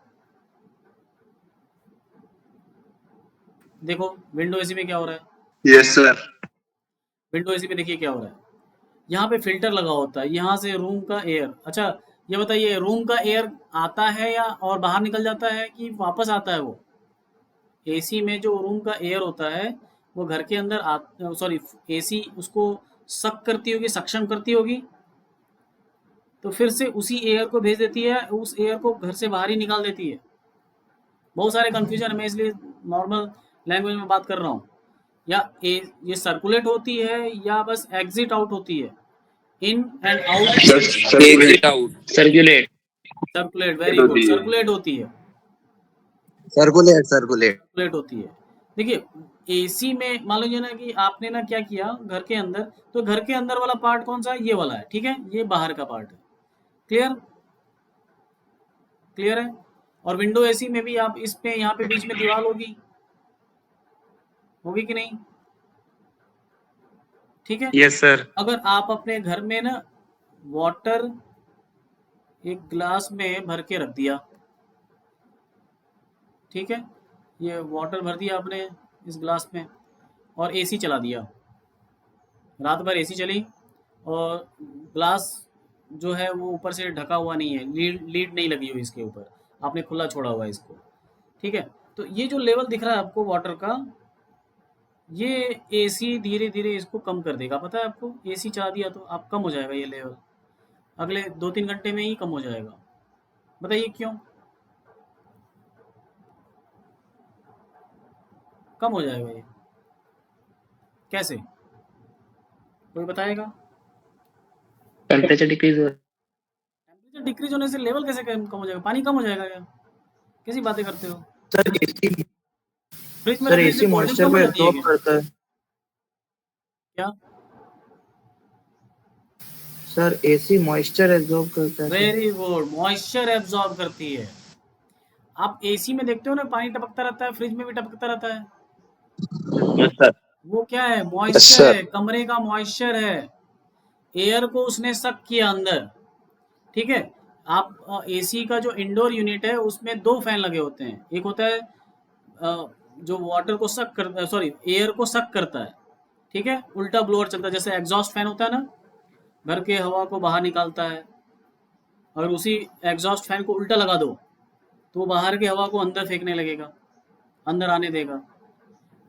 S1: देखो विंडो एसी में क्या हो रहा है।
S6: Yes sir.
S1: विंडो एसी में देखिए क्या हो रहा है, यहाँ पे फिल्टर लगा होता है, यहाँ से रूम का एयर। अच्छा ये बताइए, रूम का एयर आता है या और बाहर निकल जाता है कि वापस आता है? वो एसी में जो रूम का एयर होता है वो घर के अंदर सॉरी, एसी उसको सक करती होगी, सक्शन करती होगी, तो फिर से उसी एयर को भेज देती है, उस एयर को घर से बाहर ही निकाल देती है। बहुत सारे कंफ्यूजन है, मैं इसलिए नॉर्मल लैंग्वेज में बात कर रहा हूँ। या ये सर्कुलेट होती है या बस एग्जिट आउट होती है? In and out.
S2: Exit out.
S4: Circulate.
S1: Circulate, very good, circulate होती है।
S6: सर्कुलेट
S1: होती है। देखिए एसी में मान लीजिए ना कि आपने ना क्या किया घर के अंदर, तो घर के अंदर वाला पार्ट कौन सा है? ये वाला है, ठीक है। ये बाहर का पार्ट है। क्लियर? क्लियर है? और विंडो एसी में भी आप इस पे यहाँ पे बीच में दीवार होगी कि नहीं? ठीक है।
S6: Yes sir.
S1: अगर आप अपने घर में ना वाटर एक ग्लास में भर के रख दिया, ठीक है, ये वाटर भर दिया आपने इस ग्लास में और एसी चला दिया, रात भर एसी चली और ग्लास जो है वो ऊपर से ढका हुआ नहीं है, लीड नहीं लगी हुई इसके ऊपर, आपने खुला छोड़ा हुआ है इसको, ठीक है। तो ये जो लेवल दिख रहा है आपको वाटर का, ये एसी धीरे धीरे इसको कम कर देगा। पता है आपको, एसी चला दिया तो आप कम हो जाएगा ये लेवल, अगले 2-3 घंटे में ही कम हो जाएगा। बताइए क्यों कम हो जाएगा? ये कैसे, कोई बताएगा?
S4: टेम्परेचर डिक्रीज हो।
S1: टेम्परेचर डिक्रीज होने से लेवल कैसे कम हो जाएगा? पानी कम हो जाएगा क्या? कैसी बातें करते हो
S6: सर?
S1: फ्रिज में
S6: सर एसी मॉइस्चर को एब्जॉर्ब करता है।
S1: क्या
S6: सर? एसी मॉइस्चर एब्जॉर्ब करता है।
S1: वेरी गुड, मॉइस्चर एब्जॉर्ब करती है। आप एसी में देखते हो ना पानी टपकता रहता है, फ्रिज में भी टपकता रहता है।
S6: Yes sir.
S1: वो क्या है? मॉइस्चर है, कमरे का मॉइस्चर है, एयर को उसने सक किया अंदर, ठीक है। आप एसी का जो इंडोर यूनिट है उसमें 2 फैन लगे होते हैं, एक होता है जो वाटर को सक करता है, सॉरी एयर को सक करता है, ठीक है, उल्टा ब्लोअर चलता है, जैसे एग्जॉस्ट फैन होता है ना, घर के हवा को बाहर निकालता है। अगर उसी एग्जॉस्ट फैन को उल्टा लगा दो तो वो बाहर की हवा को अंदर फेंकने लगेगा, अंदर आने देगा।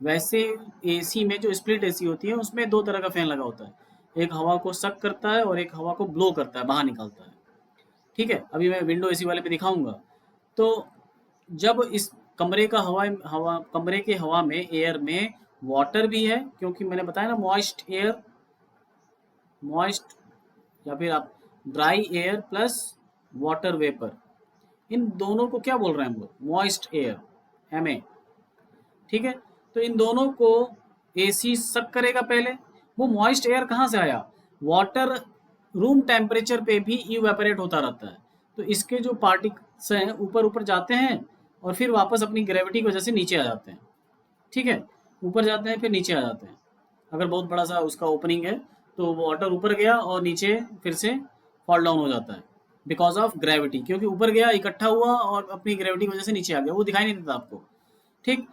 S1: वैसे एसी में जो स्प्लिट एसी होती है उसमें 2 तरह का फैन लगा होता है, एक हवा को सक करता है और एक हवा को ब्लो करता है, बाहर निकालता है, ठीक है। अभी मैं विंडो एसी वाले पे दिखाऊंगा। तो जब इस कमरे का कमरे के हवा में, एयर में वाटर भी है, क्योंकि मैंने बताया ना मॉइस्ट एयर, मॉइस्ट या फिर आप dry air plus water vapour, इन दोनों को क्या बोल रहे हैं हम लोग? Moist air, MA। ठीक है, तो इन दोनों को AC सक करेगा पहले। वो मॉइस्ट एयर कहाँ से आया? वाटर रूम टेम्परेचर पे भी इवेपोरेट होता रहता है, तो इसके जो पार्टिकल्स हैं ऊपर ऊपर जाते हैं और फिर वापस अपनी ग्रेविटी की वजह से नीचे आ जाते हैं। ठीक है, ऊपर जाते हैं फिर नीचे आ जाते हैं। अगर बहुत बड़ा सा उसका ओपनिंग है तो वाटर ऊपर गया और नीचे फिर से फॉल डाउन हो जाता है बिकॉज ऑफ ग्रेविटी, क्योंकि ऊपर गया, इकट्ठा हुआ और अपनी ग्रेविटी की वजह से नीचे आ गया, वो दिखाई नहीं देता आपको। ठीक,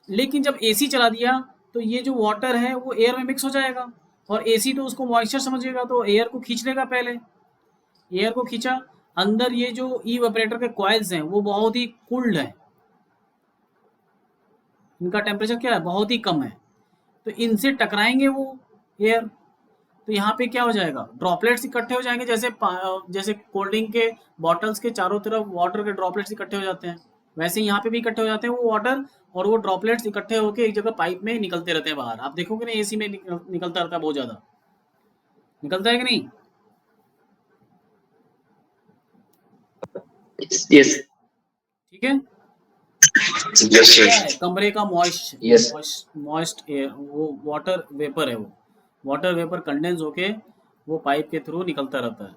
S1: लेकिन जब AC चला दिया तो ये जो वाटर है वो एयर में मिक्स हो जाएगा और AC तो उसको मॉइस्चर समझेगा, तो एयर को खींच लेगा। पहले एयर को खींचा, अंदर ये जो इवेपोरेटर के कॉइल्स हैं वो बहुत ही कूल्ड हैं, इनका टेम्परेचर क्या है? बहुत ही कम है, तो इनसे टकराएंगे वो एयर, तो यहाँ पे क्या हो जाएगा? ड्रॉपलेट्स इकट्ठे हो जाएंगे, जैसे कोल्ड ड्रिंक के बॉटल्स के चारों तरफ वाटर के ड्रॉपलेट्स इकट्ठे हो जाते हैं, वैसे यहाँ पे भी इकट्ठे हो जाते हैं वो वाटर, और वो ड्रॉपलेट्स इकट्ठे होकर एक जगह पाइप में निकलते रहते हैं बाहर। आप देखोगे ना AC में निकलता रहता है, बहुत ज्यादा निकलता है कि नहीं?
S4: Yes.
S1: ठीक है,
S4: Yes,
S1: क्या
S4: sir.
S1: है? कमरे का
S4: Yes.
S1: मॉइस्ट एयर, वो वाटर वेपर है, वो वाटर वेपर कंडेंस होके वो पाइप के थ्रू निकलता रहता है।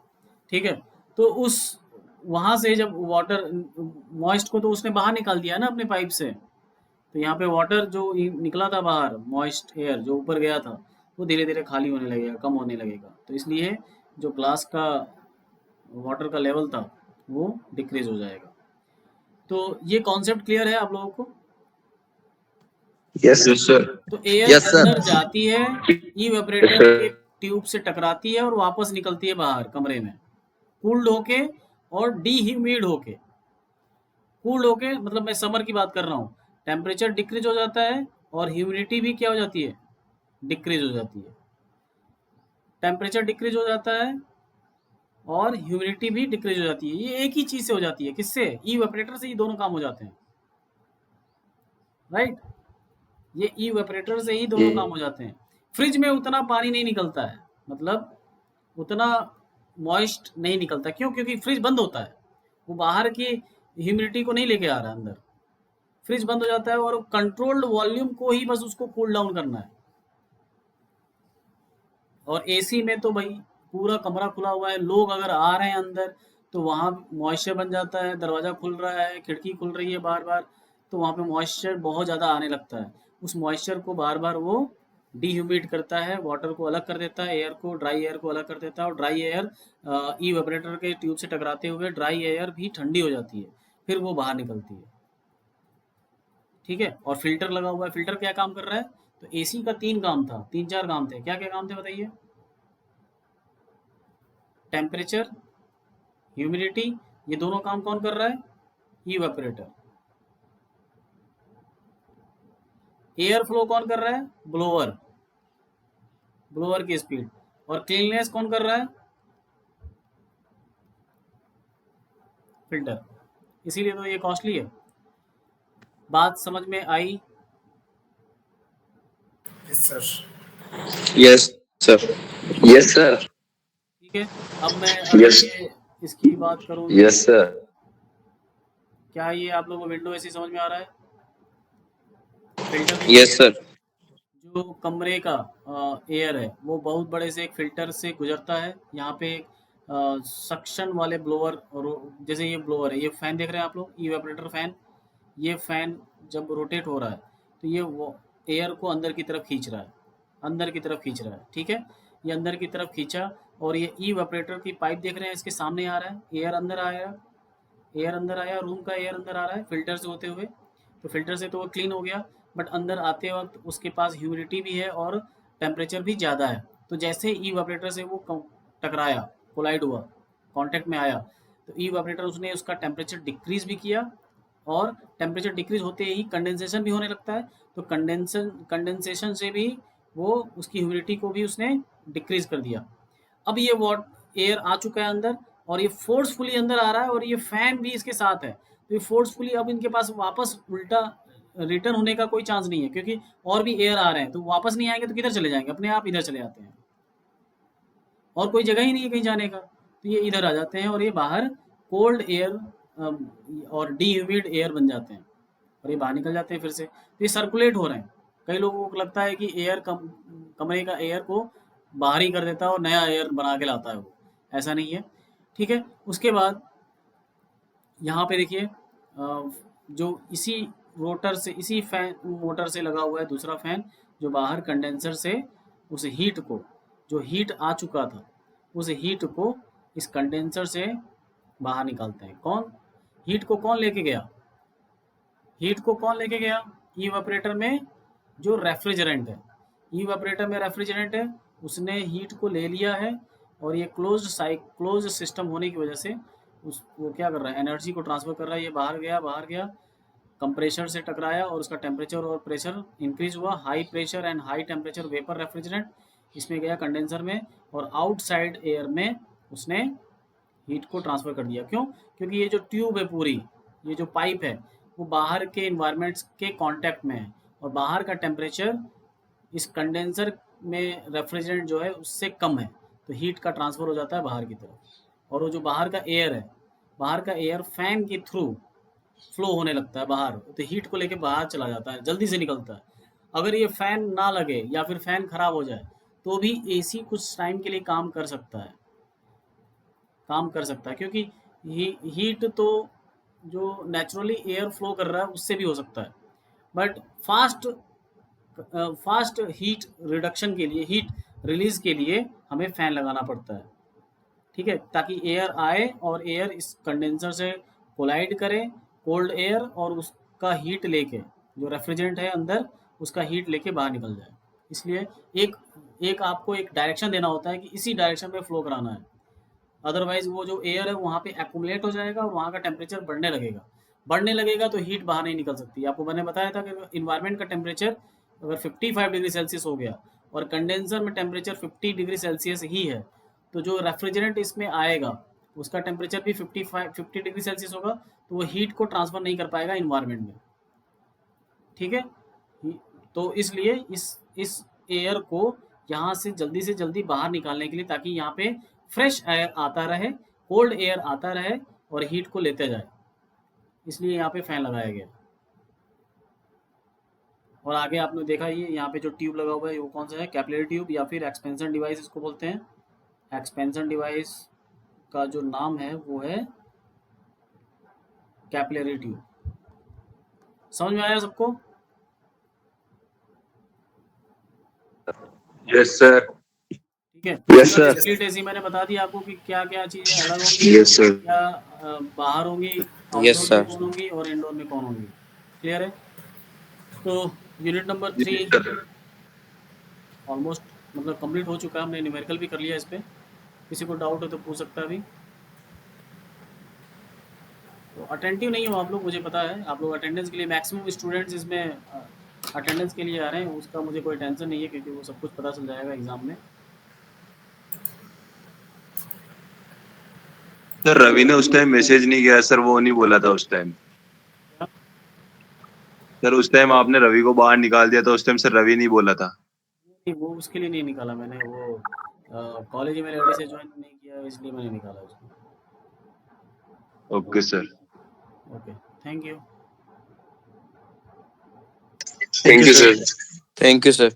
S1: ठीक है, तो उस वहां से जब वाटर मॉइस्ट को तो उसने बाहर निकाल दिया ना अपने पाइप से, तो यहाँ पे वाटर जो निकला था बाहर, मॉइस्ट एयर जो ऊपर गया था, वो धीरे धीरे खाली होने लगेगा, कम होने लगेगा, तो इसलिए जो ग्लास का वाटर का लेवल था वो डिक्रीज हो जाएगा। तो ये कॉन्सेप्ट क्लियर है आप लोगों को?
S6: Yes
S4: sir.
S1: तो एयर
S6: Yes, sir.
S1: अंदर जाती है, इवेपोरेटर के ट्यूब से टकराती है और वापस निकलती है बाहर कमरे में, कूल्ड होके और डीह्यूमिड होके। कूल्ड होके मतलब मैं समर की बात कर रहा हूँ, टेम्परेचर डिक्रीज हो जाता है और ह्यूमिडिटी भी क्या हो जाती है? डिक्रीज हो जाती है। टेम्परेचर डिक्रीज हो जाता है और ह्यूमिडिटी भी डिक्रीज हो जाती है। ये एक ही चीज से हो जाती है, किससे? इवेपोरेटर से ही दोनों काम हो जाते हैं, राइट? ये इवेपोरेटर से ही दोनों काम हो जाते हैं। फ्रिज में उतना पानी नहीं निकलता है, मतलब उतना मॉइस्ट नहीं निकलता। क्यों? क्योंकि फ्रिज बंद होता है, वो बाहर की ह्यूमिडिटी को नहीं लेके आ रहा है अंदर, फ्रिज बंद हो जाता है और कंट्रोल्ड वॉल्यूम को ही बस उसको कूल डाउन करना है। और AC में तो भाई पूरा कमरा खुला हुआ है, लोग अगर आ रहे हैं अंदर तो वहाँ मॉइस्चर बन जाता है, दरवाज़ा खुल रहा है, खिड़की खुल रही है बार बार, तो वहाँ पे मॉइस्चर बहुत ज़्यादा आने लगता है। उस मॉइस्चर को बार बार वो डीह्यूमिड करता है, वाटर को अलग कर देता है, एयर को, ड्राई एयर को अलग कर देता है, और ड्राई एयर इवेपोरेटर के ट्यूब से टकराते हुए ड्राई एयर भी ठंडी हो जाती है, फिर वो बाहर निकलती है। ठीक है, और फिल्टर लगा हुआ है। फिल्टर क्या काम कर रहा है? तो AC का 3 काम था, 3-4 काम थे। क्या क्या काम थे बताइए? टेम्परेचर, ह्यूमिडिटी, ये दोनों काम कौन कर रहा है? इवेपोरेटर। एयर फ्लो कौन कर रहा है? ब्लोअर, ब्लोअर की स्पीड। और क्लीननेस कौन कर रहा है? फिल्टर। इसीलिए तो ये कॉस्टली है। बात समझ में आई?
S2: Yes sir.
S4: Yes, sir.
S1: ठीक है, अब मैं अगर
S4: Yes.
S1: ये इसकी बात करूँ,
S4: Yes, sir.
S1: क्या ये आप लोगों को विंडो ऐसी समझ में आ रहा है? Filter
S2: yes sir.
S1: जो कमरे का एयर है वो बहुत बड़े से एक फिल्टर से गुजरता है। यहाँ पे एक सक्शन वाले ब्लोअर, जैसे ये ब्लोअर है, ये फैन देख रहे हैं आप लोग, इवेपोरेटर फैन। ये फैन जब रोटेट हो रहा है तो ये वो एयर को अंदर की तरफ खींच रहा है, अंदर की तरफ खींच रहा है। ठीक है, ये अंदर की तरफ खींचा और ये इवेपोरेटर की पाइप देख रहे हैं, इसके सामने आ रहा है, एयर अंदर आया, एयर अंदर आया, रूम का एयर अंदर आ रहा है फिल्टर से होते हुए। तो फिल्टर से तो वो क्लीन हो गया, बट अंदर आते वक्त उसके पास ह्यूमिडिटी भी है और टेम्परेचर भी ज़्यादा है। तो जैसे इवेपोरेटर से वो टकराया, कोलाइड हुआ, कांटेक्ट में आया, तो इवेपोरेटर उसने उसका टेम्परेचर डिक्रीज भी किया, और टेम्परेचर डिक्रीज होते ही कंडेंसेशन भी होने लगता है। तो कंडेंसेशन से भी वो उसकी ह्यूमिडिटी को भी उसने डिक्रीज कर दिया। अब ये एयर आ चुका है अंदर और ये फोर्सफुली अंदर आ रहा है और ये फैन भी इसके साथ है, तो ये फोर्सफुली अब इनके पास वापस उल्टा रिटर्न होने का कोई चांस नहीं है, क्योंकि और भी एयर आ रहे हैं, तो वापस नहीं आएंगे तो किधर चले जाएंगे, अपने आप इधर चले जाते हैं, और कोई जगह ही नहीं है कहीं जाने का, तो ये इधर आ जाते हैं और ये बाहर कोल्ड एयर और डी-ह्यूमिड एयर बन जाते हैं और ये बाहर निकल जाते हैं फिर से, तो ये सर्कुलेट हो रहे हैं। कई लोगों को लगता है कि एयर कमरे का एयर को बाहर ही कर देता है और नया एयर बना के लाता है वो, ऐसा नहीं है। ठीक है, उसके बाद यहाँ पे देखिए जो इसी रोटर से, इसी फैन मोटर से लगा हुआ है दूसरा फैन, जो बाहर कंडेंसर से उस हीट को, जो हीट आ चुका था उस हीट को इस कंडेंसर से बाहर निकालते हैं। कौन? हीट को कौन लेके गया? हीट को कौन लेके गया? इवेपोरेटर में जो रेफ्रिजरेंट है, इवेपोरेटर में रेफ्रिजरेंट है, उसने हीट को ले लिया है और ये क्लोज सिस्टम होने की वजह से वो क्या कर रहा है, एनर्जी को ट्रांसफर कर रहा है। ये बाहर गया, कंप्रेशर से टकराया और उसका टेम्परेचर और प्रेशर इंक्रीज हुआ, high pressure and high temperature vapour refrigerant इसमें गया कंडेंसर में, और आउटसाइड एयर में उसने हीट को ट्रांसफ़र कर दिया। क्यों? क्योंकि ये जो ट्यूब है पूरी, ये जो पाइप है, वो बाहर के इन्वायरमेंट्स के कांटेक्ट में है और बाहर का टेम्परेचर इस कंडेंसर में रेफ्रिजरेंट जो है उससे कम है, तो हीट का ट्रांसफ़र हो जाता है बाहर की तरफ, और वो जो बाहर का एयर है, बाहर का एयर फैन के थ्रू फ्लो होने लगता है बाहर, तो हीट को लेके बाहर चला जाता है, जल्दी से निकलता है। अगर ये फ़ैन ना लगे या फिर फ़ैन ख़राब हो जाए तो भी एसी कुछ टाइम के लिए काम कर सकता है, क्योंकि हीट तो जो नेचुरली एयर फ्लो कर रहा है उससे भी हो सकता है, बट फास्ट हीट रिडक्शन के लिए, हीट रिलीज़ के लिए हमें फ़ैन लगाना पड़ता है। ठीक है, ताकि एयर आए और एयर इस कंडेंसर से कोलाइड करे, कोल्ड एयर, और उसका हीट लेके, जो रेफ्रिजरेंट है अंदर, उसका हीट लेके बाहर निकल जाए। इसलिए एक आपको एक डायरेक्शन देना होता है कि इसी डायरेक्शन में फ्लो कराना है, अदरवाइज़ वो जो एयर है वहाँ पे एक्यूमुलेट हो जाएगा और वहाँ का टेम्परेचर बढ़ने लगेगा तो हीट बाहर नहीं निकल सकती। आपको मैंने बताया था कि इन्वायरमेंट का टेम्परेचर अगर 55 डिग्री सेल्सियस हो गया और कंडेंसर में टेम्परेचर 50 डिग्री सेल्सियस ही है, तो जो रेफ्रिजरेंट इसमें आएगा उसका टेम्परेचर भी 50 डिग्री सेल्सियस होगा, तो वो हीट को ट्रांसफ़र नहीं कर पाएगा इन्वायरमेंट में। ठीक है, तो इसलिए इस एयर को यहाँ से जल्दी बाहर निकालने के लिए, ताकि यहाँ पे फ्रेश एयर आता रहे, कोल्ड एयर आता रहे और हीट को लेते जाए, इसलिए यहाँ पे फ़ैन लगाया गया। और आगे आपने देखा ये यहाँ पे जो ट्यूब लगा हुआ है वो कौन सा है? कैपिलरी ट्यूब या फिर एक्सपेंशन डिवाइस इसको बोलते हैं। एक्सपेंशन डिवाइस का जो नाम है वो है कैपिलरी ट्यूब। समझ में आया सबको?
S4: Yes sir.
S1: ठीक है,
S4: Yes, sir.
S1: स्प्लिट एसी मैंने बता दिया आपको कि क्या क्या चीज़ें अलग होंगी,
S4: यस सर।
S1: क्या बाहर होंगी,
S2: Yes,
S1: आउटडोर
S2: sir.
S1: में कौन होंगी और इंडोर में कौन होंगी। क्लियर है? तो यूनिट नंबर 3 ऑलमोस्ट मतलब कंप्लीट हो चुका है, हमने न्यूमेरिकल भी कर लिया इस पर। किसी को डाउट हो तो पूछ सकता है अभी। तो अटेंटिव नहीं हो आप लोग, मुझे पता है आप लोग अटेंडेंस के लिए, मैक्सिमम स्टूडेंट्स इसमें अटेंडेंस के लिए आ रहे हैं, उसका मुझे कोई टेंशन नहीं है क्योंकि वो सब कुछ पता चल जाएगा एग्ज़ाम में।
S8: सर रवि ने उस टाइम मैसेज नहीं किया सर, वो नहीं बोला था उस टाइम। सर उस टाइम आपने रवि को बाहर निकाल दिया था, उस टाइम सर रवि नहीं बोला था।
S1: नहीं, वो उसके लिए नहीं निकाला मैंने, वो कॉलेज में रेडी से ज्वाइन नहीं किया इसलिए मैंने निकाला उसको।
S8: Okay sir.
S1: Okay, thank you.
S4: Thank you sir.
S2: Thank you, sir.